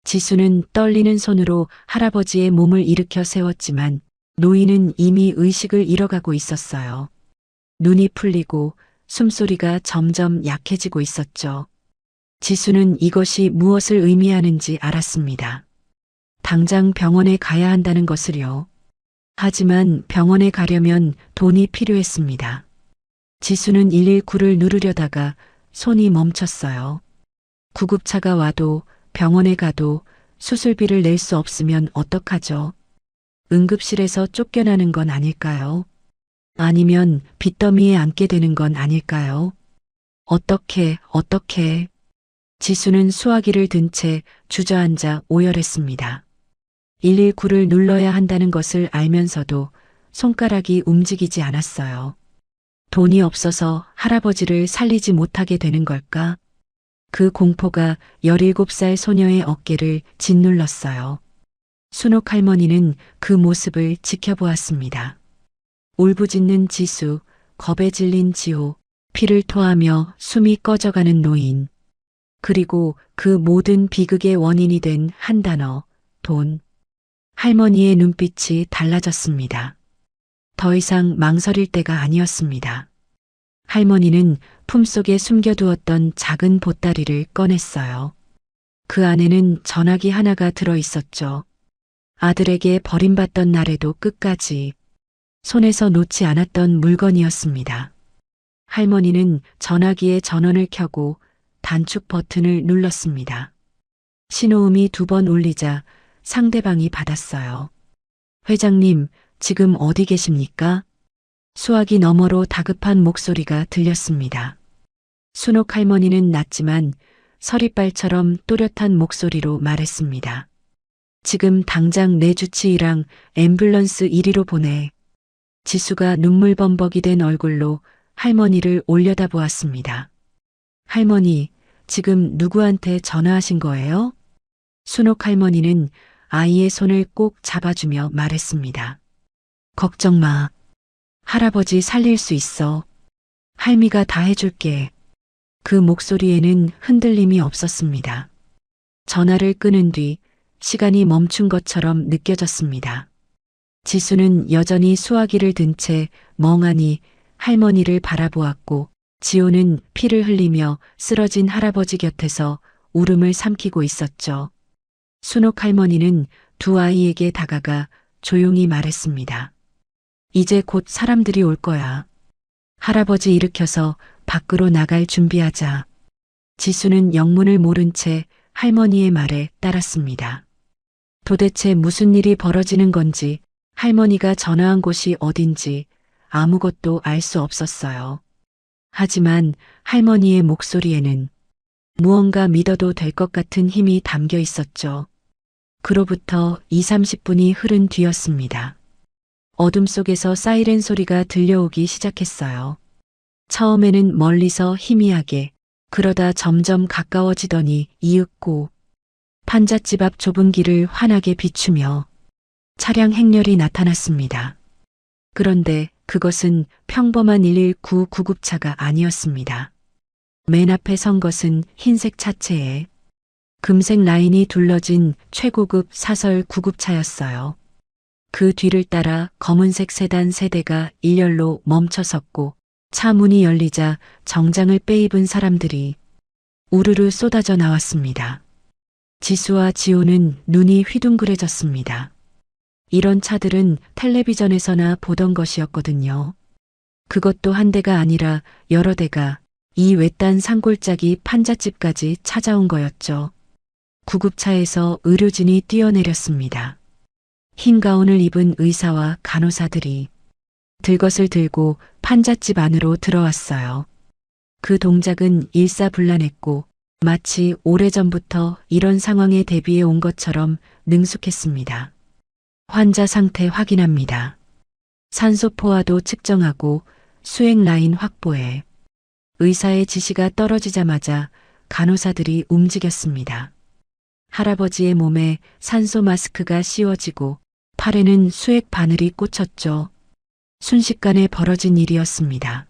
지수는 떨리는 손으로 할아버지의 몸을 일으켜 세웠지만 노인은 이미 의식을 잃어가고 있었어요. 눈이 풀리고 숨소리가 점점 약해지고 있었죠. 지수는 이것이 무엇을 의미하는지 알았습니다. 당장 병원에 가야 한다는 것을요. 하지만 병원에 가려면 돈이 필요했습니다. 지수는 119를 누르려다가 손이 멈췄어요. 구급차가 와도 병원에 가도 수술비를 낼 수 없으면 어떡하죠? 응급실에서 쫓겨나는 건 아닐까요? 아니면 빚더미에 앉게 되는 건 아닐까요? 어떻게. 지수는 수화기를 든 채 주저앉아 오열했습니다. 119를 눌러야 한다는 것을 알면서도 손가락이 움직이지 않았어요. 돈이 없어서 할아버지를 살리지 못하게 되는 걸까? 그 공포가 17살 소녀의 어깨를 짓눌렀어요. 순옥 할머니는 그 모습을 지켜보았습니다. 울부짖는 지수, 겁에 질린 지호, 피를 토하며 숨이 꺼져가는 노인. 그리고 그 모든 비극의 원인이 된 한 단어, 돈. 할머니의 눈빛이 달라졌습니다. 더 이상 망설일 때가 아니었습니다. 할머니는 품속에 숨겨두었던 작은 보따리를 꺼냈어요. 그 안에는 전화기 하나가 들어 있었죠. 아들에게 버림받던 날에도 끝까지 손에서 놓지 않았던 물건이었습니다. 할머니는 전화기의 전원을 켜고 단축 버튼을 눌렀습니다. 신호음이 2번 울리자 상대방이 받았어요. 회장님, 지금 어디 계십니까? 수화기 너머로 다급한 목소리가 들렸습니다. 순옥 할머니는 낮지만 서리빨처럼 또렷한 목소리로 말했습니다. 지금 당장 내 주치의랑 앰뷸런스 1위로 보내. 지수가 눈물범벅이 된 얼굴로 할머니를 올려다보았습니다. 할머니, 지금 누구한테 전화하신 거예요? 순옥 할머니는 아이의 손을 꼭 잡아주며 말했습니다. 걱정 마. 할아버지 살릴 수 있어. 할미가 다 해줄게. 그 목소리에는 흔들림이 없었습니다. 전화를 끊은 뒤 시간이 멈춘 것처럼 느껴졌습니다. 지수는 여전히 수화기를 든 채 멍하니 할머니를 바라보았고 지호는 피를 흘리며 쓰러진 할아버지 곁에서 울음을 삼키고 있었죠. 순옥 할머니는 두 아이에게 다가가 조용히 말했습니다. 이제 곧 사람들이 올 거야. 할아버지 일으켜서 밖으로 나갈 준비하자. 지수는 영문을 모른 채 할머니의 말에 따랐습니다. 도대체 무슨 일이 벌어지는 건지 할머니가 전화한 곳이 어딘지 아무것도 알 수 없었어요. 하지만 할머니의 목소리에는 무언가 믿어도 될 것 같은 힘이 담겨 있었죠. 그로부터 20-30분이 흐른 뒤였습니다. 어둠 속에서 사이렌 소리가 들려오기 시작했어요. 처음에는 멀리서 희미하게, 그러다 점점 가까워지더니 이윽고 판잣집 앞 좁은 길을 환하게 비추며 차량 행렬이 나타났습니다. 그런데 그것은 평범한 119 구급차가 아니었습니다. 맨 앞에 선 것은 흰색 차체에 금색 라인이 둘러진 최고급 사설 구급차였어요. 그 뒤를 따라 검은색 세단 세 대가 일렬로 멈춰섰고 차 문이 열리자 정장을 빼입은 사람들이 우르르 쏟아져 나왔습니다. 지수와 지호는 눈이 휘둥그레졌습니다. 이런 차들은 텔레비전에서나 보던 것이었거든요. 그것도 한 대가 아니라 여러 대가 이 외딴 산골짜기 판잣집까지 찾아온 거였죠. 구급차에서 의료진이 뛰어내렸습니다. 흰 가운을 입은 의사와 간호사들이 들것을 들고 판잣집 안으로 들어왔어요. 그 동작은 일사불란했고 마치 오래전부터 이런 상황에 대비해 온 것처럼 능숙했습니다. 환자 상태 확인합니다. 산소 포화도 측정하고 수액 라인 확보해. 의사의 지시가 떨어지자마자 간호사들이 움직였습니다. 할아버지의 몸에 산소 마스크가 씌워지고 팔에는 수액 바늘이 꽂혔죠. 순식간에 벌어진 일이었습니다.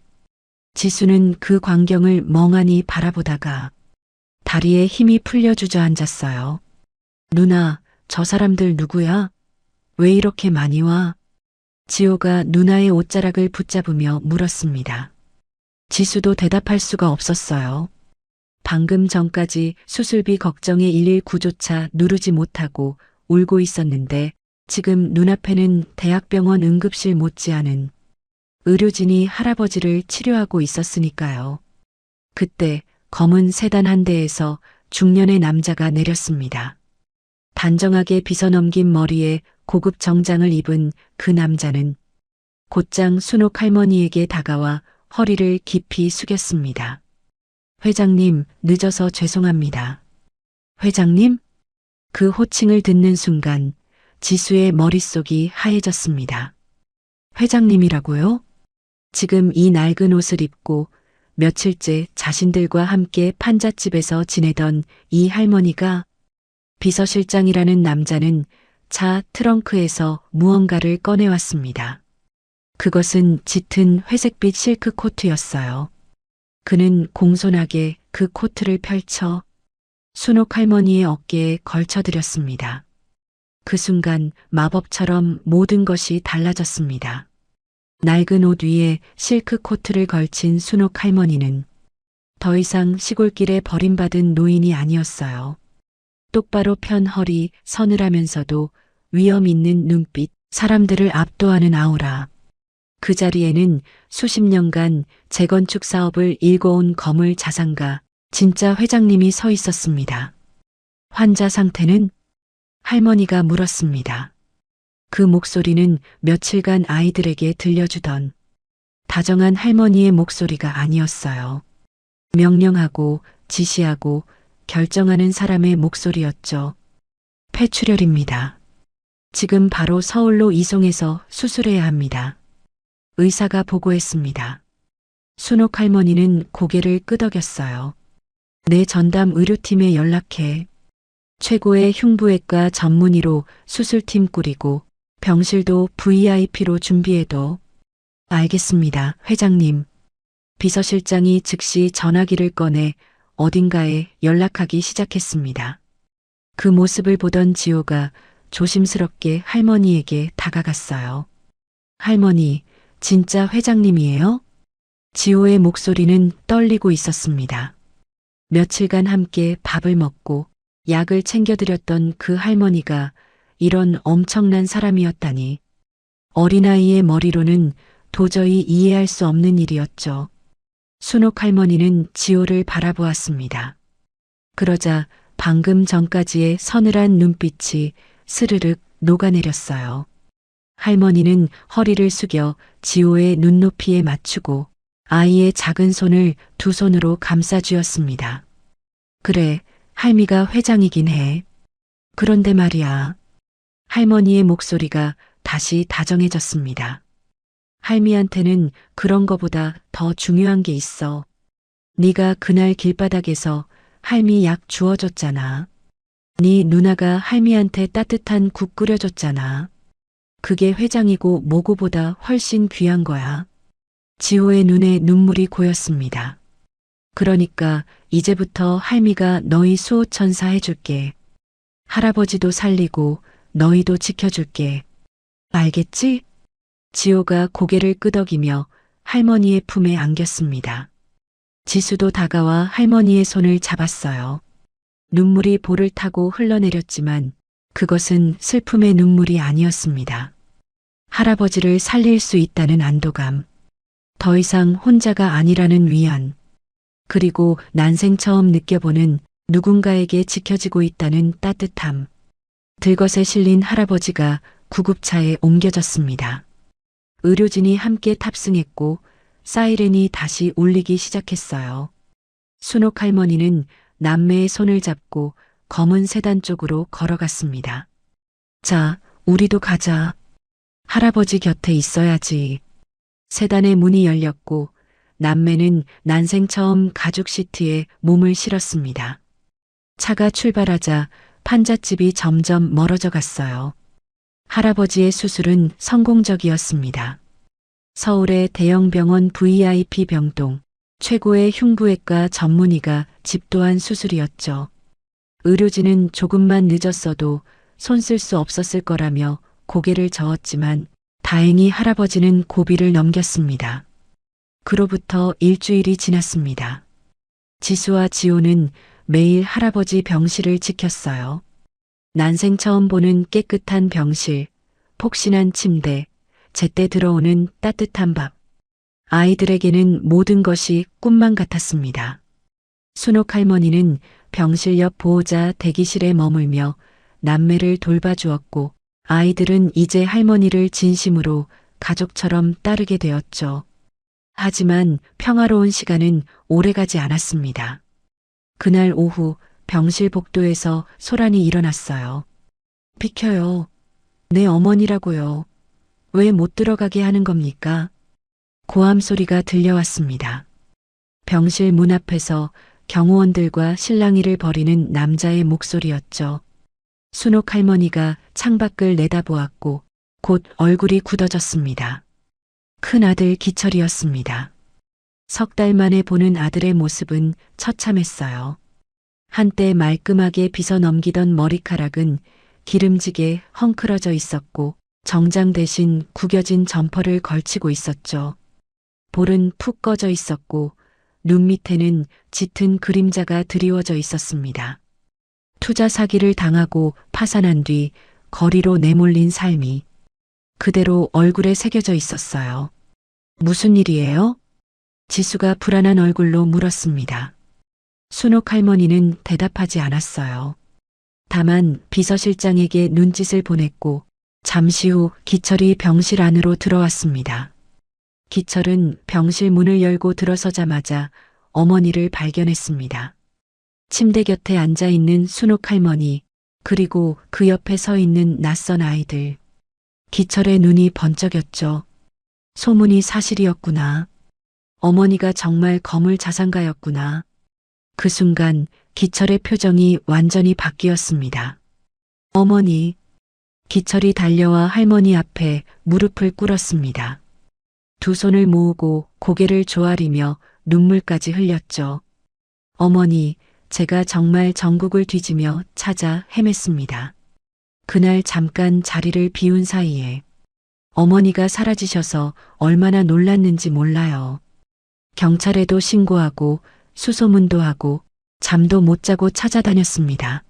지수는 그 광경을 멍하니 바라보다가 다리에 힘이 풀려 주저앉았어요. 누나, 저 사람들 누구야? 왜 이렇게 많이 와? 지호가 누나의 옷자락을 붙잡으며 물었습니다. 지수도 대답할 수가 없었어요. 방금 전까지 수술비 걱정에 119조차 누르지 못하고 울고 있었는데 지금 눈앞에는 대학병원 응급실 못지않은 의료진이 할아버지를 치료하고 있었으니까요. 그때 검은 세단 한 대에서 중년의 남자가 내렸습니다. 단정하게 빗어넘긴 머리에 고급 정장을 입은 그 남자는 곧장 순옥 할머니에게 다가와 허리를 깊이 숙였습니다. 회장님, 늦어서 죄송합니다. 회장님? 그 호칭을 듣는 순간 지수의 머릿속이 하얘졌습니다. 회장님이라고요? 지금 이 낡은 옷을 입고 며칠째 자신들과 함께 판잣집에서 지내던 이 할머니가 비서실장이라는 남자는 차 트렁크에서 무언가를 꺼내왔습니다. 그것은 짙은 회색빛 실크 코트였어요. 그는 공손하게 그 코트를 펼쳐 순옥 할머니의 어깨에 걸쳐드렸습니다. 그 순간 마법처럼 모든 것이 달라졌습니다. 낡은 옷 위에 실크 코트를 걸친 순옥 할머니는 더 이상 시골길에 버림받은 노인이 아니었어요. 똑바로 편 허리, 서늘하면서도 위험 있는 눈빛, 사람들을 압도하는 아우라. 그 자리에는 수십 년간 재건축 사업을 일궈온 거물 자산가, 진짜 회장님이 서 있었습니다. 환자 상태는? 할머니가 물었습니다. 그 목소리는 며칠간 아이들에게 들려주던 다정한 할머니의 목소리가 아니었어요. 명령하고 지시하고 결정하는 사람의 목소리였죠. 폐출혈입니다. 지금 바로 서울로 이송해서 수술해야 합니다. 의사가 보고했습니다. 순옥 할머니는 고개를 끄덕였어요. 내 전담 의료팀에 연락해. 최고의 흉부외과 전문의로 수술팀 꾸리고 병실도 VIP로 준비해둬. 알겠습니다, 회장님. 비서실장이 즉시 전화기를 꺼내 어딘가에 연락하기 시작했습니다. 그 모습을 보던 지호가 조심스럽게 할머니에게 다가갔어요. 할머니, 진짜 회장님이에요? 지호의 목소리는 떨리고 있었습니다. 며칠간 함께 밥을 먹고 약을 챙겨드렸던 그 할머니가 이런 엄청난 사람이었다니. 어린아이의 머리로는 도저히 이해할 수 없는 일이었죠. 순옥 할머니는 지호를 바라보았습니다. 그러자 방금 전까지의 서늘한 눈빛이 스르륵 녹아내렸어요. 할머니는 허리를 숙여 지호의 눈높이에 맞추고 아이의 작은 손을 두 손으로 감싸쥐었습니다. 그래, 할미가 회장이긴 해. 그런데 말이야. 할머니의 목소리가 다시 다정해졌습니다. 할미한테는 그런 거보다 더 중요한 게 있어. 네가 그날 길바닥에서 할미 약 주워줬잖아. 네 누나가 할미한테 따뜻한 국 끓여줬잖아. 그게 회장이고 뭐고보다 훨씬 귀한 거야. 지호의 눈에 눈물이 고였습니다. 그러니까 이제부터 할미가 너희 수호천사 해줄게. 할아버지도 살리고 너희도 지켜줄게. 알겠지? 지호가 고개를 끄덕이며 할머니의 품에 안겼습니다. 지수도 다가와 할머니의 손을 잡았어요. 눈물이 볼을 타고 흘러내렸지만 그것은 슬픔의 눈물이 아니었습니다. 할아버지를 살릴 수 있다는 안도감, 더 이상 혼자가 아니라는 위안, 그리고 난생 처음 느껴보는 누군가에게 지켜지고 있다는 따뜻함. 들것에 실린 할아버지가 구급차에 옮겨졌습니다. 의료진이 함께 탑승했고 사이렌이 다시 울리기 시작했어요. 순옥 할머니는 남매의 손을 잡고 검은 세단 쪽으로 걸어갔습니다. 자, 우리도 가자. 할아버지 곁에 있어야지. 세단의 문이 열렸고 남매는 난생 처음 가죽 시트에 몸을 실었습니다. 차가 출발하자 판잣집이 점점 멀어져 갔어요. 할아버지의 수술은 성공적이었습니다. 서울의 대형 병원 VIP 병동, 최고의 흉부외과 전문의가 집도한 수술이었죠. 의료진은 조금만 늦었어도 손 쓸 수 없었을 거라며 고개를 저었지만 다행히 할아버지는 고비를 넘겼습니다. 그로부터 일주일이 지났습니다. 지수와 지호는 매일 할아버지 병실을 지켰어요. 난생 처음 보는 깨끗한 병실, 폭신한 침대, 제때 들어오는 따뜻한 밥. 아이들에게는 모든 것이 꿈만 같았습니다. 순옥 할머니는 병실 옆 보호자 대기실에 머물며 남매를 돌봐주었고 아이들은 이제 할머니를 진심으로 가족처럼 따르게 되었죠. 하지만 평화로운 시간은 오래가지 않았습니다. 그날 오후 병실 복도에서 소란이 일어났어요. 비켜요. 내 어머니라고요. 왜 못 들어가게 하는 겁니까? 고함 소리가 들려왔습니다. 병실 문 앞에서 경호원들과 실랑이를 벌이는 남자의 목소리였죠. 순옥 할머니가 창밖을 내다보았고 곧 얼굴이 굳어졌습니다. 큰아들 기철이었습니다. 석 달 만에 보는 아들의 모습은 처참했어요. 한때 말끔하게 빗어 넘기던 머리카락은 기름지게 헝클어져 있었고 정장 대신 구겨진 점퍼를 걸치고 있었죠. 볼은 푹 꺼져 있었고 눈 밑에는 짙은 그림자가 드리워져 있었습니다. 투자 사기를 당하고 파산한 뒤 거리로 내몰린 삶이 그대로 얼굴에 새겨져 있었어요. 무슨 일이에요? 지수가 불안한 얼굴로 물었습니다. 순옥 할머니는 대답하지 않았어요. 다만 비서실장에게 눈짓을 보냈고 잠시 후 기철이 병실 안으로 들어왔습니다. 기철은 병실 문을 열고 들어서자마자 어머니를 발견했습니다. 침대 곁에 앉아 있는 순옥 할머니, 그리고 그 옆에 서 있는 낯선 아이들. 기철의 눈이 번쩍였죠. 소문이 사실이었구나. 어머니가 정말 거물 자산가였구나. 그 순간 기철의 표정이 완전히 바뀌었습니다. 어머니. 기철이 달려와 할머니 앞에 무릎을 꿇었습니다. 두 손을 모으고 고개를 조아리며 눈물까지 흘렸죠. 어머니, 제가 정말 전국을 뒤지며 찾아 헤맸습니다. 그날 잠깐 자리를 비운 사이에 어머니가 사라지셔서 얼마나 놀랐는지 몰라요. 경찰에도 신고하고 수소문도 하고 잠도 못 자고 찾아다녔습니다.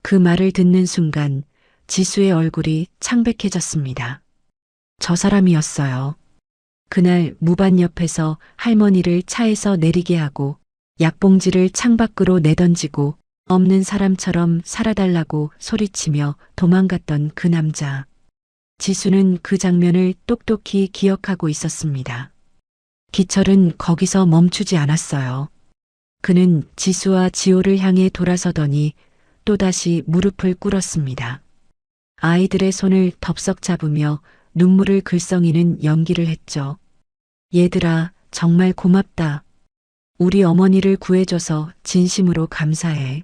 그 말을 듣는 순간 지수의 얼굴이 창백해졌습니다. 저 사람이었어요. 그날 무반 옆에서 할머니를 차에서 내리게 하고 약봉지를 창밖으로 내던지고 없는 사람처럼 살아달라고 소리치며 도망갔던 그 남자. 지수는 그 장면을 똑똑히 기억하고 있었습니다. 기철은 거기서 멈추지 않았어요. 그는 지수와 지호를 향해 돌아서더니 또다시 무릎을 꿇었습니다. 아이들의 손을 덥석 잡으며 눈물을 글썽이는 연기를 했죠. 얘들아, 정말 고맙다. 우리 어머니를 구해줘서 진심으로 감사해.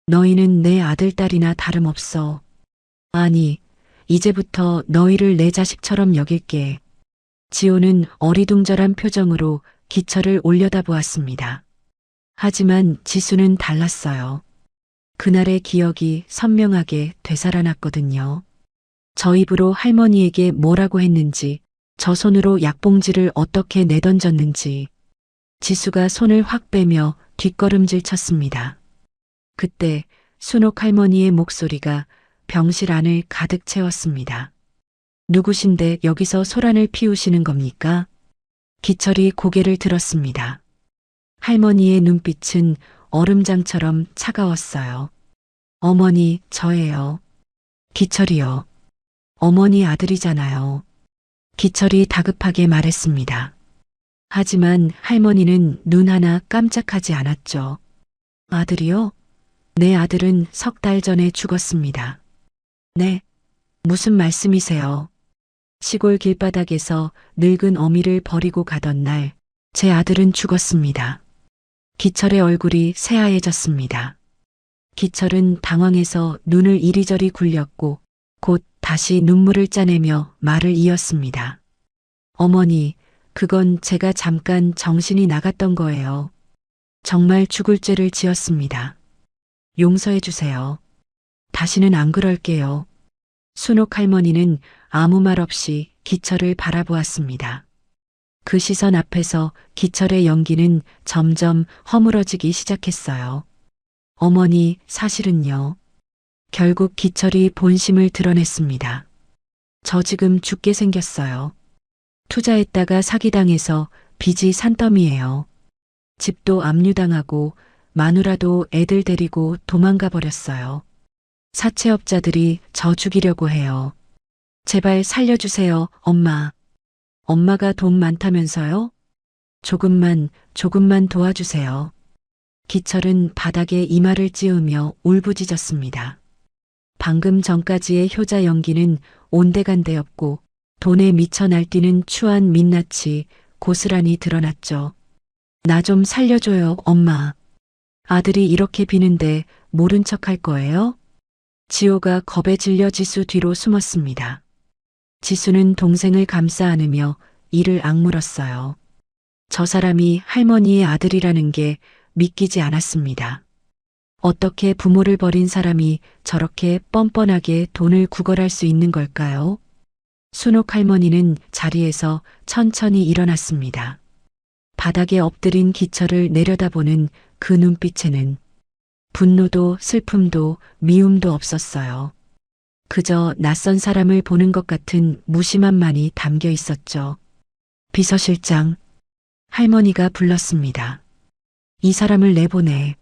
너희는 내 아들, 딸이나 다름없어. 아니, 이제부터 너희를 내 자식처럼 여길게. 지호는 어리둥절한 표정으로 기철을 올려다보았습니다. 하지만 지수는 달랐어요. 그날의 기억이 선명하게 되살아났거든요. 저 입으로 할머니에게 뭐라고 했는지, 저 손으로 약봉지를 어떻게 내던졌는지. 지수가 손을 확 빼며 뒷걸음질 쳤습니다. 그때 순옥 할머니의 목소리가 병실 안을 가득 채웠습니다. 누구신데 여기서 소란을 피우시는 겁니까? 기철이 고개를 들었습니다. 할머니의 눈빛은 얼음장처럼 차가웠어요. 어머니, 저예요. 기철이요. 어머니 아들이잖아요. 기철이 다급하게 말했습니다. 하지만 할머니는 눈 하나 깜짝하지 않았죠. 아들이요? 내 아들은 3달 전에 죽었습니다. 네, 무슨 말씀이세요? 시골 길바닥에서 늙은 어미를 버리고 가던 날, 제 아들은 죽었습니다. 기철의 얼굴이 새하얘졌습니다. 기철은 당황해서 눈을 이리저리 굴렸고 곧 다시 눈물을 짜내며 말을 이었습니다. 어머니, 그건 제가 잠깐 정신이 나갔던 거예요. 정말 죽을 죄를 지었습니다. 용서해 주세요. 다시는 안 그럴게요. 순옥 할머니는 아무 말 없이 기철을 바라보았습니다. 그 시선 앞에서 기철의 연기는 점점 허물어지기 시작했어요. 어머니, 사실은요. 결국 기철이 본심을 드러냈습니다. 저 지금 죽게 생겼어요. 투자했다가 사기당해서 빚이 산더미예요. 집도 압류당하고 마누라도 애들 데리고 도망가 버렸어요. 사채업자들이 저 죽이려고 해요. 제발 살려주세요, 엄마. 엄마가 돈 많다면서요? 조금만 도와주세요. 기철은 바닥에 이마를 찌우며 울부짖었습니다. 방금 전까지의 효자 연기는 온데간데였고 돈에 미쳐 날뛰는 추한 민낯이 고스란히 드러났죠. 나 좀 살려줘요, 엄마. 아들이 이렇게 비는데 모른 척 할 거예요? 지호가 겁에 질려 지수 뒤로 숨었습니다. 지수는 동생을 감싸 안으며 이를 악물었어요. 저 사람이 할머니의 아들이라는 게 믿기지 않았습니다. 어떻게 부모를 버린 사람이 저렇게 뻔뻔하게 돈을 구걸할 수 있는 걸까요? 순옥 할머니는 자리에서 천천히 일어났습니다. 바닥에 엎드린 기철을 내려다보는 그 눈빛에는 분노도 슬픔도 미움도 없었어요. 그저 낯선 사람을 보는 것 같은 무심함만이 담겨 있었죠. 비서실장, 할머니가 불렀습니다. 이 사람을 내보내.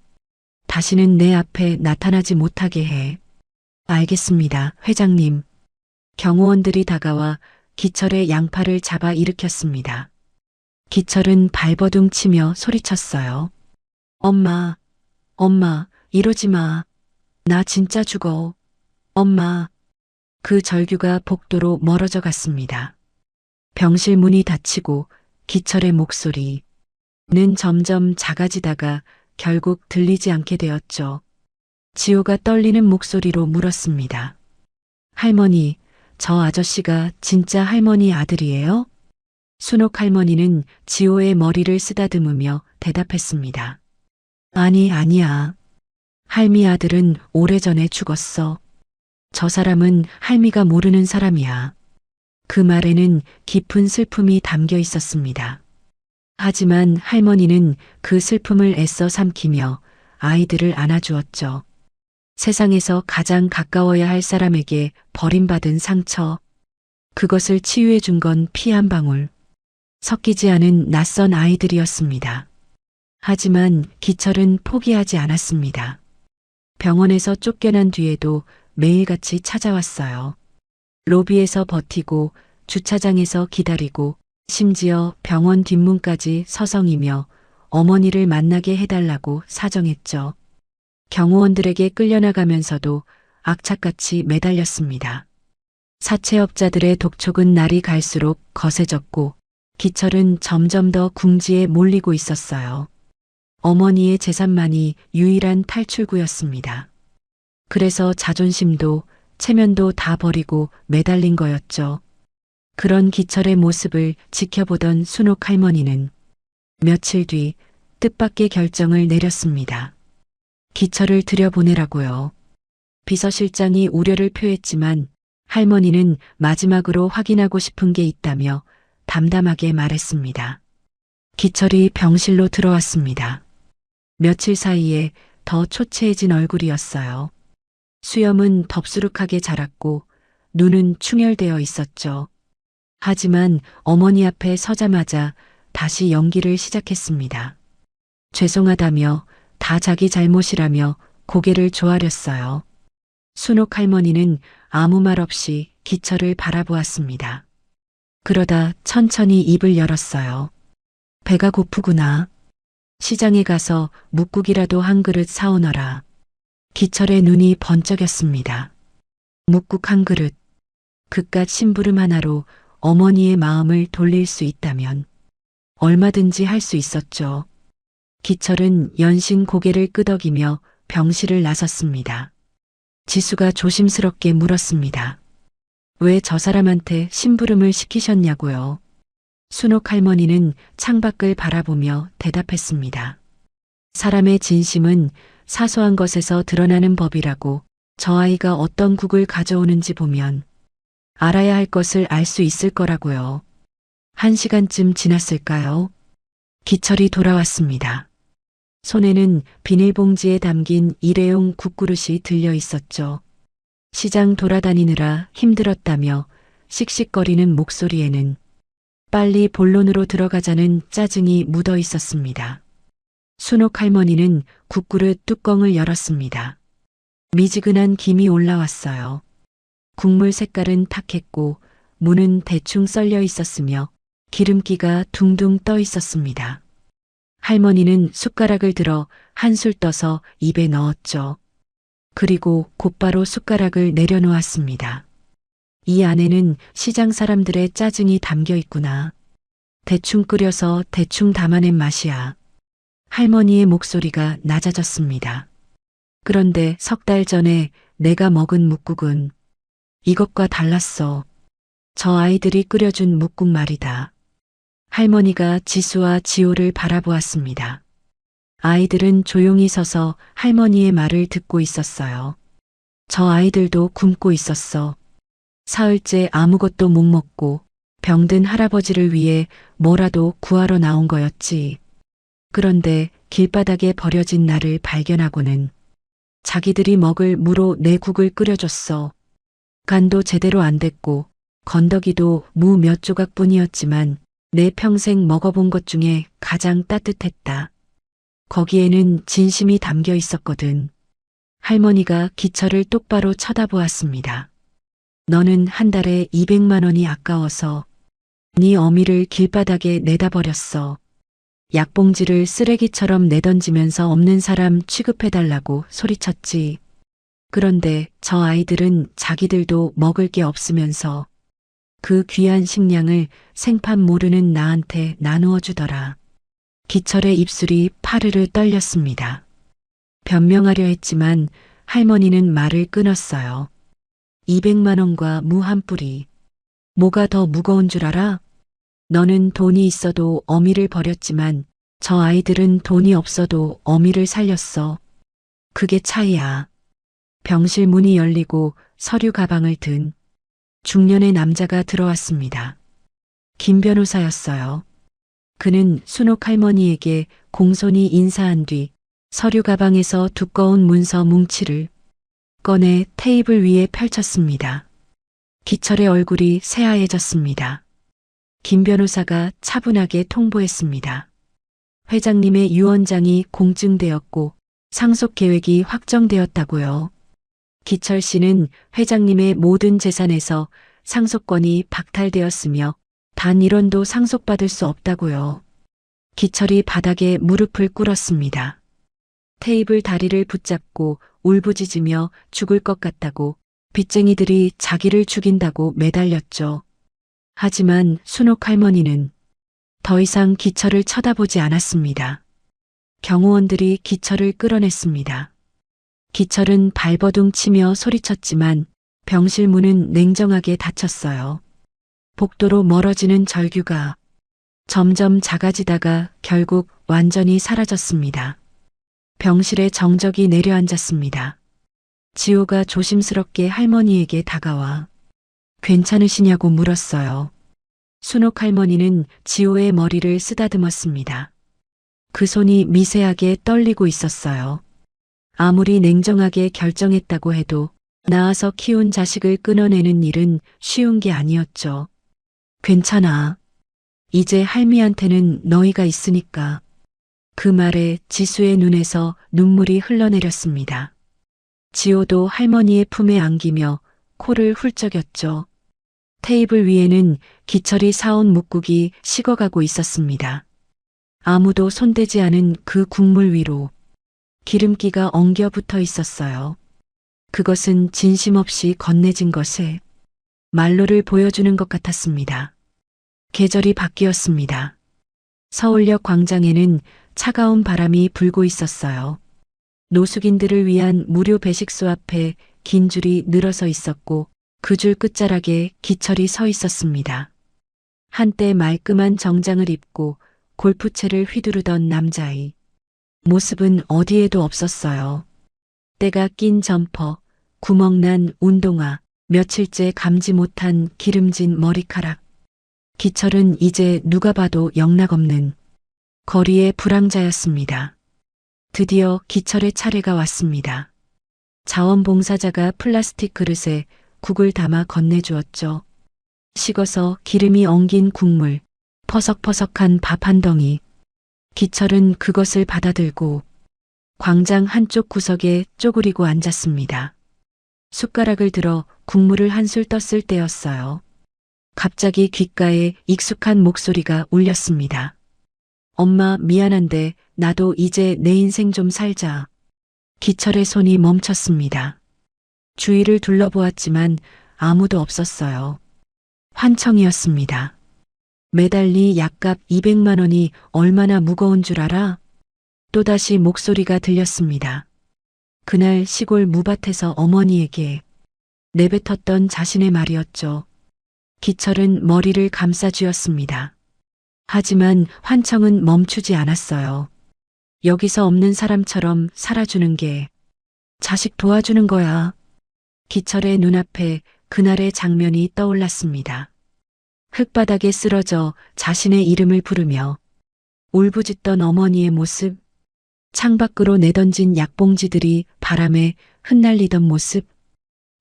다시는 내 앞에 나타나지 못하게 해. 알겠습니다, 회장님. 경호원들이 다가와 기철의 양팔을 잡아 일으켰습니다. 기철은 발버둥 치며 소리쳤어요. 엄마, 이러지 마. 나 진짜 죽어. 엄마. 그 절규가 복도로 멀어져 갔습니다. 병실 문이 닫히고 기철의 목소리는 점점 작아지다가 결국 들리지 않게 되었죠. 지호가 떨리는 목소리로 물었습니다. 할머니, 저 아저씨가 진짜 할머니 아들이에요? 순옥 할머니는 지호의 머리를 쓰다듬으며 대답했습니다. 아니야. 할미 아들은 오래전에 죽었어. 저 사람은 할미가 모르는 사람이야. 그 말에는 깊은 슬픔이 담겨 있었습니다. 하지만 할머니는 그 슬픔을 애써 삼키며 아이들을 안아주었죠. 세상에서 가장 가까워야 할 사람에게 버림받은 상처. 그것을 치유해 준 건 피 한 방울. 섞이지 않은 낯선 아이들이었습니다. 하지만 기철은 포기하지 않았습니다. 병원에서 쫓겨난 뒤에도 매일같이 찾아왔어요. 로비에서 버티고 주차장에서 기다리고 심지어 병원 뒷문까지 서성이며 어머니를 만나게 해달라고 사정했죠. 경호원들에게 끌려나가면서도 악착같이 매달렸습니다. 사채업자들의 독촉은 날이 갈수록 거세졌고 기철은 점점 더 궁지에 몰리고 있었어요. 어머니의 재산만이 유일한 탈출구였습니다. 그래서 자존심도 체면도 다 버리고 매달린 거였죠. 그런 기철의 모습을 지켜보던 순옥 할머니는 며칠 뒤 뜻밖의 결정을 내렸습니다. 기철을 들여보내라고요. 비서실장이 우려를 표했지만 할머니는 마지막으로 확인하고 싶은 게 있다며 담담하게 말했습니다. 기철이 병실로 들어왔습니다. 며칠 사이에 더 초췌해진 얼굴이었어요. 수염은 덥수룩하게 자랐고 눈은 충혈되어 있었죠. 하지만 어머니 앞에 서자마자 다시 연기를 시작했습니다. 죄송하다며 다 자기 잘못이라며 고개를 조아렸어요. 순옥 할머니는 아무 말 없이 기철을 바라보았습니다. 그러다 천천히 입을 열었어요. 배가 고프구나. 시장에 가서 묵국이라도 한 그릇 사오너라. 기철의 눈이 번쩍였습니다. 묵국 한 그릇. 그깟 심부름 하나로 어머니의 마음을 돌릴 수 있다면 얼마든지 할 수 있었죠. 기철은 연신 고개를 끄덕이며 병실을 나섰습니다. 지수가 조심스럽게 물었습니다. 왜 저 사람한테 심부름을 시키셨냐고요. 순옥 할머니는 창밖을 바라보며 대답했습니다. 사람의 진심은 사소한 것에서 드러나는 법이라고 저 아이가 어떤 국을 가져오는지 보면 알아야 할 것을 알 수 있을 거라고요. 1시간쯤 지났을까요? 기철이 돌아왔습니다. 손에는 비닐봉지에 담긴 일회용 국그릇이 들려 있었죠. 시장 돌아다니느라 힘들었다며 씩씩거리는 목소리에는 빨리 본론으로 들어가자는 짜증이 묻어 있었습니다. 순옥 할머니는 국그릇 뚜껑을 열었습니다. 미지근한 김이 올라왔어요. 국물 색깔은 탁했고 무는 대충 썰려 있었으며 기름기가 둥둥 떠 있었습니다. 할머니는 숟가락을 들어 한술 떠서 입에 넣었죠. 그리고 곧바로 숟가락을 내려놓았습니다. 이 안에는 시장 사람들의 짜증이 담겨 있구나. 대충 끓여서 대충 담아낸 맛이야. 할머니의 목소리가 낮아졌습니다. 그런데 3달 전에 내가 먹은 묵국은 이것과 달랐어. 저 아이들이 끓여준 묵국 말이다. 할머니가 지수와 지호를 바라보았습니다. 아이들은 조용히 서서 할머니의 말을 듣고 있었어요. 저 아이들도 굶고 있었어. 사흘째 아무것도 못 먹고 병든 할아버지를 위해 뭐라도 구하러 나온 거였지. 그런데 길바닥에 버려진 나를 발견하고는 자기들이 먹을 무로 내 국을 끓여줬어. 간도 제대로 안 됐고 건더기도 무 몇 조각뿐이었지만 내 평생 먹어본 것 중에 가장 따뜻했다. 거기에는 진심이 담겨 있었거든. 할머니가 기철을 똑바로 쳐다보았습니다. 너는 한 달에 200만 원이 아까워서 네 어미를 길바닥에 내다 버렸어. 약봉지를 쓰레기처럼 내던지면서 없는 사람 취급해달라고 소리쳤지. 그런데 저 아이들은 자기들도 먹을 게 없으면서 그 귀한 식량을 생판 모르는 나한테 나누어 주더라. 기철의 입술이 파르르 떨렸습니다. 변명하려 했지만 할머니는 말을 끊었어요. 200만 원과 무 한 뿌리. 뭐가 더 무거운 줄 알아? 너는 돈이 있어도 어미를 버렸지만 저 아이들은 돈이 없어도 어미를 살렸어. 그게 차이야. 병실 문이 열리고 서류 가방을 든 중년의 남자가 들어왔습니다. 김 변호사였어요. 그는 순옥 할머니에게 공손히 인사한 뒤 서류 가방에서 두꺼운 문서 뭉치를 꺼내 테이블 위에 펼쳤습니다. 기철의 얼굴이 새하얘졌습니다. 김 변호사가 차분하게 통보했습니다. 회장님의 유언장이 공증되었고 상속 계획이 확정되었다고요. 기철 씨는 회장님의 모든 재산에서 상속권이 박탈되었으며 단 1원도 상속받을 수 없다고요. 기철이 바닥에 무릎을 꿇었습니다. 테이블 다리를 붙잡고 울부짖으며 죽을 것 같다고 빚쟁이들이 자기를 죽인다고 매달렸죠. 하지만 순옥 할머니는 더 이상 기철을 쳐다보지 않았습니다. 경호원들이 기철을 끌어냈습니다. 기철은 발버둥 치며 소리쳤지만 병실 문은 냉정하게 닫혔어요. 복도로 멀어지는 절규가 점점 작아지다가 결국 완전히 사라졌습니다. 병실에 정적이 내려앉았습니다. 지호가 조심스럽게 할머니에게 다가와 괜찮으시냐고 물었어요. 순옥 할머니는 지호의 머리를 쓰다듬었습니다. 그 손이 미세하게 떨리고 있었어요. 아무리 냉정하게 결정했다고 해도 낳아서 키운 자식을 끊어내는 일은 쉬운 게 아니었죠. 괜찮아. 이제 할미한테는 너희가 있으니까. 그 말에 지수의 눈에서 눈물이 흘러내렸습니다. 지호도 할머니의 품에 안기며 코를 훌쩍였죠. 테이블 위에는 기철이 사온 묵국이 식어가고 있었습니다. 아무도 손대지 않은 그 국물 위로 기름기가 엉겨 붙어 있었어요. 그것은 진심 없이 건네진 것에 말로를 보여주는 것 같았습니다. 계절이 바뀌었습니다. 서울역 광장에는 차가운 바람이 불고 있었어요. 노숙인들을 위한 무료 배식소 앞에 긴 줄이 늘어서 있었고 그 줄 끝자락에 기철이 서 있었습니다. 한때 말끔한 정장을 입고 골프채를 휘두르던 남자의 모습은 어디에도 없었어요. 때가 낀 점퍼, 구멍난 운동화, 며칠째 감지 못한 기름진 머리카락. 기철은 이제 누가 봐도 영락없는 거리의 불황자였습니다. 드디어 기철의 차례가 왔습니다. 자원봉사자가 플라스틱 그릇에 국을 담아 건네주었죠. 식어서 기름이 엉긴 국물, 퍼석퍼석한 밥 한 덩이. 기철은 그것을 받아들고 광장 한쪽 구석에 쪼그리고 앉았습니다. 숟가락을 들어 국물을 한술 떴을 때였어요. 갑자기 귓가에 익숙한 목소리가 울렸습니다. 엄마 미안한데 나도 이제 내 인생 좀 살자. 기철의 손이 멈췄습니다. 주위를 둘러보았지만 아무도 없었어요. 환청이었습니다. 매달리 약값 200만 원이 얼마나 무거운 줄 알아? 또다시 목소리가 들렸습니다. 그날 시골 무밭에서 어머니에게 내뱉었던 자신의 말이었죠. 기철은 머리를 감싸쥐었습니다. 하지만 환청은 멈추지 않았어요. 여기서 없는 사람처럼 살아주는 게 자식 도와주는 거야. 기철의 눈앞에 그날의 장면이 떠올랐습니다. 흙바닥에 쓰러져 자신의 이름을 부르며 울부짖던 어머니의 모습, 창밖으로 내던진 약봉지들이 바람에 흩날리던 모습,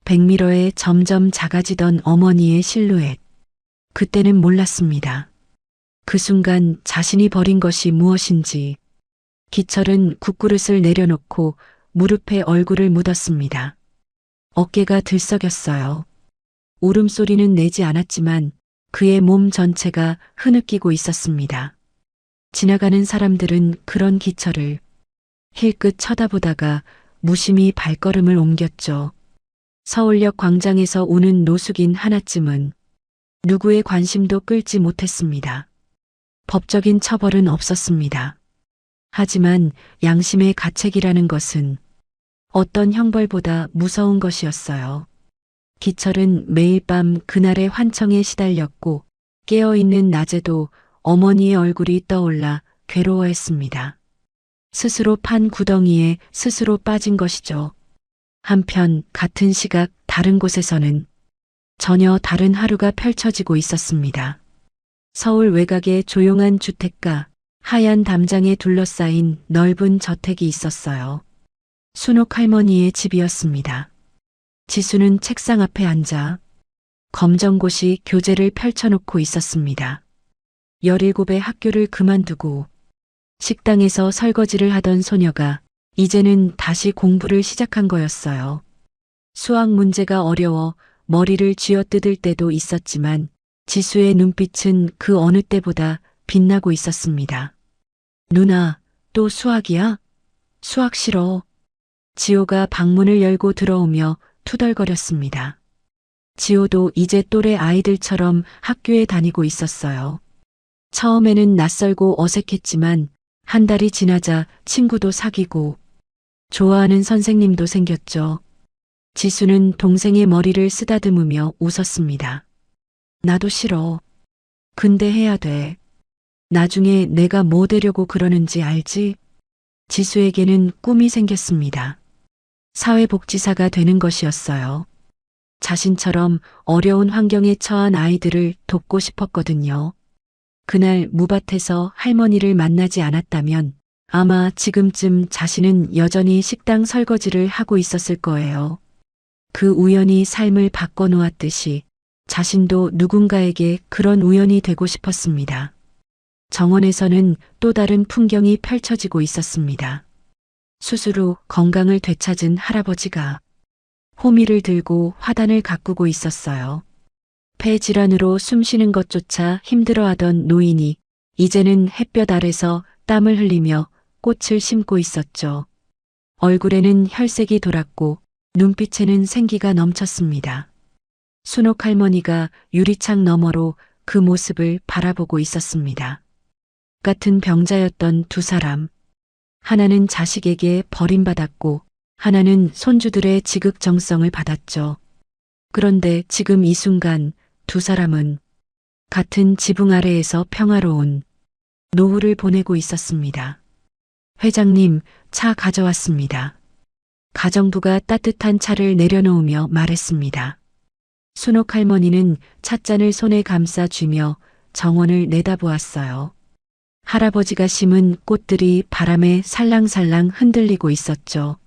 백미러에 점점 작아지던 어머니의 실루엣. 그때는 몰랐습니다. 그 순간 자신이 버린 것이 무엇인지. 기철은 국그릇을 내려놓고 무릎에 얼굴을 묻었습니다. 어깨가 들썩였어요. 울음소리는 내지 않았지만 그의 몸 전체가 흐느끼고 있었습니다. 지나가는 사람들은 그런 기철을 힐끗 쳐다보다가 무심히 발걸음을 옮겼죠. 서울역 광장에서 우는 노숙인 하나쯤은 누구의 관심도 끌지 못했습니다. 법적인 처벌은 없었습니다. 하지만 양심의 가책이라는 것은 어떤 형벌보다 무서운 것이었어요. 기철은 매일 밤 그날의 환청에 시달렸고 깨어있는 낮에도 어머니의 얼굴이 떠올라 괴로워했습니다. 스스로 판 구덩이에 스스로 빠진 것이죠. 한편 같은 시각 다른 곳에서는 전혀 다른 하루가 펼쳐지고 있었습니다. 서울 외곽의 조용한 주택가, 하얀 담장에 둘러싸인 넓은 저택이 있었어요. 순옥 할머니의 집이었습니다. 지수는 책상 앞에 앉아 검정고시 교재를 펼쳐놓고 있었습니다. 17의 학교를 그만두고 식당에서 설거지를 하던 소녀가 이제는 다시 공부를 시작한 거였어요. 수학 문제가 어려워 머리를 쥐어뜯을 때도 있었지만 지수의 눈빛은 그 어느 때보다 빛나고 있었습니다. 누나, 또 수학이야? 수학 싫어. 지호가 방문을 열고 들어오며 투덜거렸습니다. 지호도 이제 또래 아이들처럼 학교에 다니고 있었어요. 처음에는 낯설고 어색했지만 한 달이 지나자 친구도 사귀고 좋아하는 선생님도 생겼죠. 지수는 동생의 머리를 쓰다듬으며 웃었습니다. 나도 싫어. 근데 해야 돼. 나중에 내가 뭐 되려고 그러는지 알지? 지수에게는 꿈이 생겼습니다. 사회복지사가 되는 것이었어요. 자신처럼 어려운 환경에 처한 아이들을 돕고 싶었거든요. 그날 무밭에서 할머니를 만나지 않았다면 아마 지금쯤 자신은 여전히 식당 설거지를 하고 있었을 거예요. 그 우연이 삶을 바꿔놓았듯이 자신도 누군가에게 그런 우연이 되고 싶었습니다. 정원에서는 또 다른 풍경이 펼쳐지고 있었습니다. 스스로 건강을 되찾은 할아버지가 호미를 들고 화단을 가꾸고 있었어요. 폐질환으로 숨쉬는 것조차 힘들어하던 노인이 이제는 햇볕 아래서 땀을 흘리며 꽃을 심고 있었죠. 얼굴에는 혈색이 돌았고 눈빛에는 생기가 넘쳤습니다. 순옥 할머니가 유리창 너머로 그 모습을 바라보고 있었습니다. 같은 병자였던 두 사람. 하나는 자식에게 버림받았고 하나는 손주들의 지극정성을 받았죠. 그런데 지금 이 순간 두 사람은 같은 지붕 아래에서 평화로운 노후를 보내고 있었습니다. 회장님, 차 가져왔습니다. 가정부가 따뜻한 차를 내려놓으며 말했습니다. 순옥 할머니는 찻잔을 손에 감싸 쥐며 정원을 내다보았어요. 할아버지가 심은 꽃들이 바람에 살랑살랑 흔들리고 있었죠.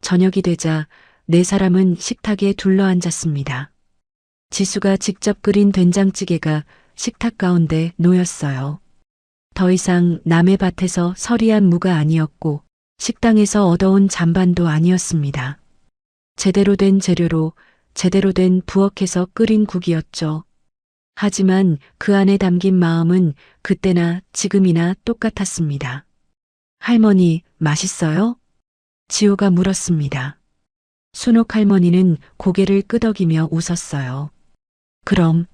저녁이 되자 네 사람은 식탁에 둘러앉았습니다. 지수가 직접 끓인 된장찌개가 식탁 가운데 놓였어요. 더 이상 남의 밭에서 서리한 무가 아니었고 식당에서 얻어온 잔반도 아니었습니다. 제대로 된 재료로 제대로 된 부엌에서 끓인 국이었죠. 하지만 그 안에 담긴 마음은 그때나 지금이나 똑같았습니다. 할머니, 맛있어요? 지호가 물었습니다. 순옥 할머니는 고개를 끄덕이며 웃었어요. 그럼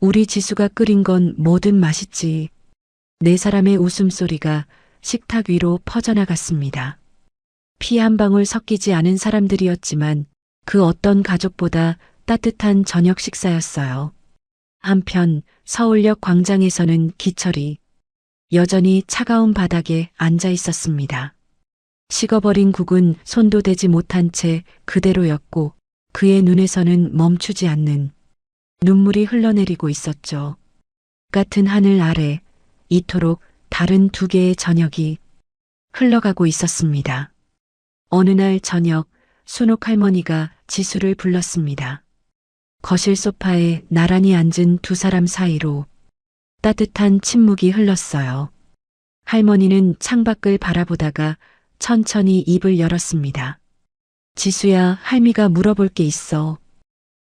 우리 지수가 끓인 건 뭐든 맛있지. 네 사람의 웃음소리가 식탁 위로 퍼져나갔습니다. 피 한 방울 섞이지 않은 사람들이었지만 그 어떤 가족보다 따뜻한 저녁 식사였어요. 한편 서울역 광장에서는 기철이 여전히 차가운 바닥에 앉아 있었습니다. 식어버린 국은 손도 대지 못한 채 그대로였고 그의 눈에서는 멈추지 않는 눈물이 흘러내리고 있었죠. 같은 하늘 아래 이토록 다른 두 개의 저녁이 흘러가고 있었습니다. 어느 날 저녁 순옥 할머니가 지수를 불렀습니다. 거실 소파에 나란히 앉은 두 사람 사이로 따뜻한 침묵이 흘렀어요. 할머니는 창밖을 바라보다가 천천히 입을 열었습니다. 지수야, 할미가 물어볼 게 있어.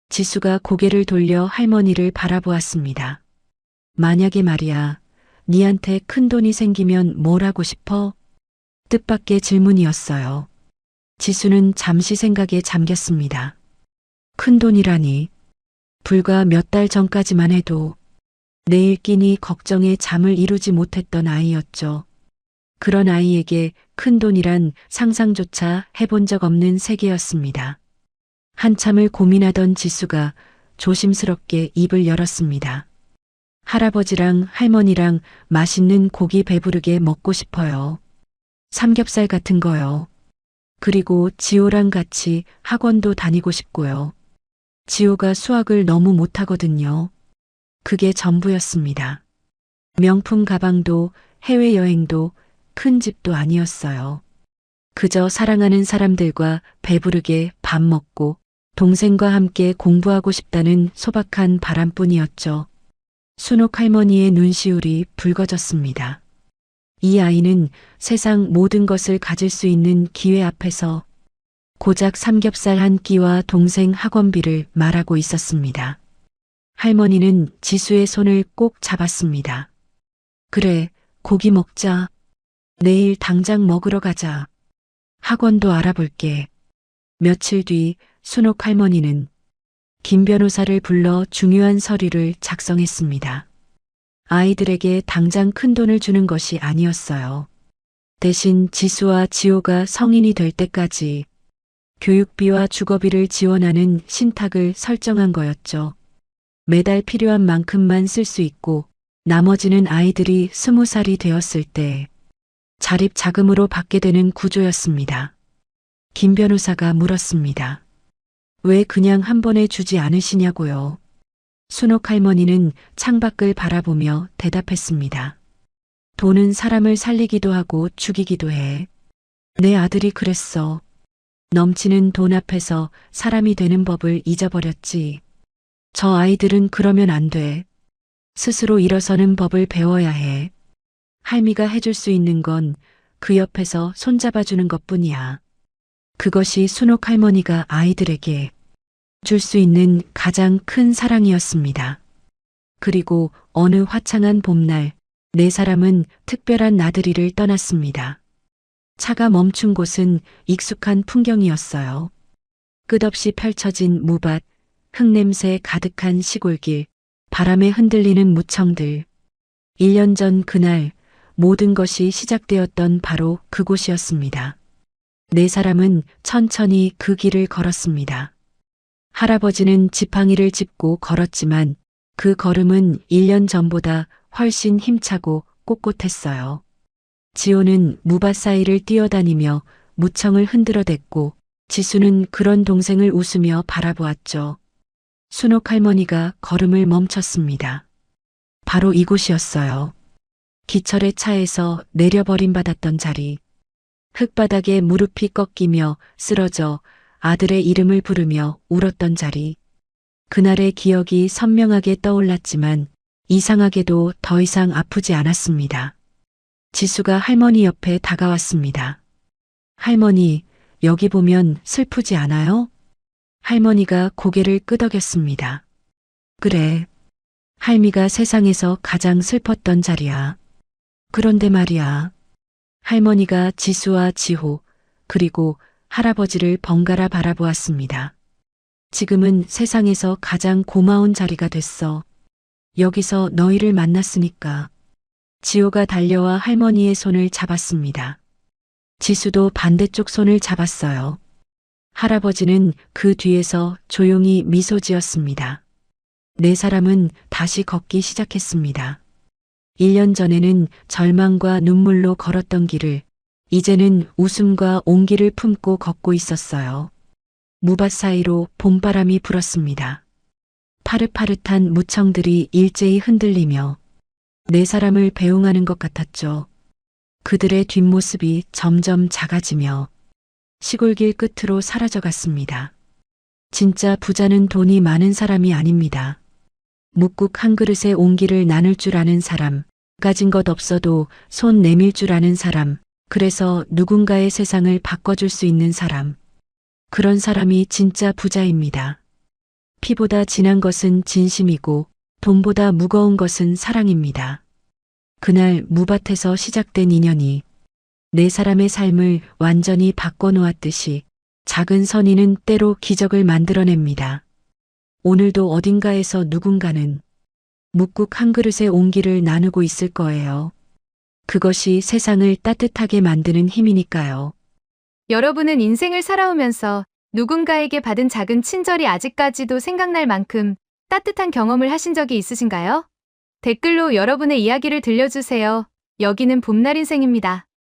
지수가 고개를 돌려 할머니를 바라보았습니다. 만약에 말이야, 니한테 큰 돈이 생기면 뭘 하고 싶어? 뜻밖의 질문이었어요. 지수는 잠시 생각에 잠겼습니다. 큰 돈이라니. 불과 몇 달 전까지만 해도 내일 끼니 걱정에 잠을 이루지 못했던 아이였죠. 그런 아이에게 큰 돈이란 상상조차 해본 적 없는 세계였습니다. 한참을 고민하던 지수가 조심스럽게 입을 열었습니다. 할아버지랑 할머니랑 맛있는 고기 배부르게 먹고 싶어요. 삼겹살 같은 거요. 그리고 지호랑 같이 학원도 다니고 싶고요. 지호가 수학을 너무 못하거든요. 그게 전부였습니다. 명품 가방도 해외여행도 큰 집도 아니었어요. 그저 사랑하는 사람들과 배부르게 밥 먹고 동생과 함께 공부하고 싶다는 소박한 바람뿐이었죠. 순옥 할머니의 눈시울이 붉어졌습니다. 이 아이는 세상 모든 것을 가질 수 있는 기회 앞에서 고작 삼겹살 한 끼와 동생 학원비를 말하고 있었습니다. 할머니는 지수의 손을 꼭 잡았습니다. 그래, 고기 먹자. 내일 당장 먹으러 가자. 학원도 알아볼게. 며칠 뒤 순옥 할머니는 김 변호사를 불러 중요한 서류를 작성했습니다. 아이들에게 당장 큰 돈을 주는 것이 아니었어요. 대신 지수와 지호가 성인이 될 때까지 교육비와 주거비를 지원하는 신탁을 설정한 거였죠. 매달 필요한 만큼만 쓸 수 있고 나머지는 아이들이 20살이 되었을 때 자립 자금으로 받게 되는 구조였습니다. 김 변호사가 물었습니다. 왜 그냥 한 번에 주지 않으시냐고요? 순옥 할머니는 창밖을 바라보며 대답했습니다. 돈은 사람을 살리기도 하고 죽이기도 해. 내 아들이 그랬어. 넘치는 돈 앞에서 사람이 되는 법을 잊어버렸지. 저 아이들은 그러면 안 돼. 스스로 일어서는 법을 배워야 해. 할미가 해줄 수 있는 건 그 옆에서 손잡아주는 것뿐이야. 그것이 순옥 할머니가 아이들에게 줄 수 있는 가장 큰 사랑이었습니다. 그리고 어느 화창한 봄날, 네 사람은 특별한 나들이를 떠났습니다. 차가 멈춘 곳은 익숙한 풍경이었어요. 끝없이 펼쳐진 무밭, 흙냄새 가득한 시골길, 바람에 흔들리는 무청들. 1년 전 그날 모든 것이 시작되었던 바로 그곳이었습니다. 네 사람은 천천히 그 길을 걸었습니다. 할아버지는 지팡이를 짚고 걸었지만 그 걸음은 1년 전보다 훨씬 힘차고 꼿꼿했어요. 지호는 무밭 사이를 뛰어다니며 무청을 흔들어댔고 지수는 그런 동생을 웃으며 바라보았죠. 순옥 할머니가 걸음을 멈췄습니다. 바로 이곳이었어요. 기철의 차에서 내려버림받았던 자리. 흙바닥에 무릎이 꺾이며 쓰러져 아들의 이름을 부르며 울었던 자리. 그날의 기억이 선명하게 떠올랐지만 이상하게도 더 이상 아프지 않았습니다. 지수가 할머니 옆에 다가왔습니다. 할머니, 여기 보면 슬프지 않아요? 할머니가 고개를 끄덕였습니다. 그래. 할미가 세상에서 가장 슬펐던 자리야. 그런데 말이야. 할머니가 지수와 지호, 그리고 할아버지를 번갈아 바라보았습니다. 지금은 세상에서 가장 고마운 자리가 됐어. 여기서 너희를 만났으니까. 지호가 달려와 할머니의 손을 잡았습니다. 지수도 반대쪽 손을 잡았어요. 할아버지는 그 뒤에서 조용히 미소 지었습니다. 네 사람은 다시 걷기 시작했습니다. 1년 전에는 절망과 눈물로 걸었던 길을 이제는 웃음과 온기를 품고 걷고 있었어요. 무밭 사이로 봄바람이 불었습니다. 파릇파릇한 무청들이 일제히 흔들리며 네 사람을 배웅하는 것 같았죠. 그들의 뒷모습이 점점 작아지며 시골길 끝으로 사라져갔습니다. 진짜 부자는 돈이 많은 사람이 아닙니다. 묵국 한 그릇에 온기를 나눌 줄 아는 사람, 가진 것 없어도 손 내밀 줄 아는 사람, 그래서 누군가의 세상을 바꿔줄 수 있는 사람. 그런 사람이 진짜 부자입니다. 피보다 진한 것은 진심이고 돈보다 무거운 것은 사랑입니다. 그날 무밭에서 시작된 인연이 네 사람의 삶을 완전히 바꿔놓았듯이 작은 선의는 때로 기적을 만들어냅니다. 오늘도 어딘가에서 누군가는 묵국 한 그릇의 온기를 나누고 있을 거예요. 그것이 세상을 따뜻하게 만드는 힘이니까요. 여러분은 인생을 살아오면서 누군가에게 받은 작은 친절이 아직까지도 생각날 만큼 따뜻한 경험을 하신 적이 있으신가요? 댓글로 여러분의 이야기를 들려주세요. 여기는 봄날 인생입니다.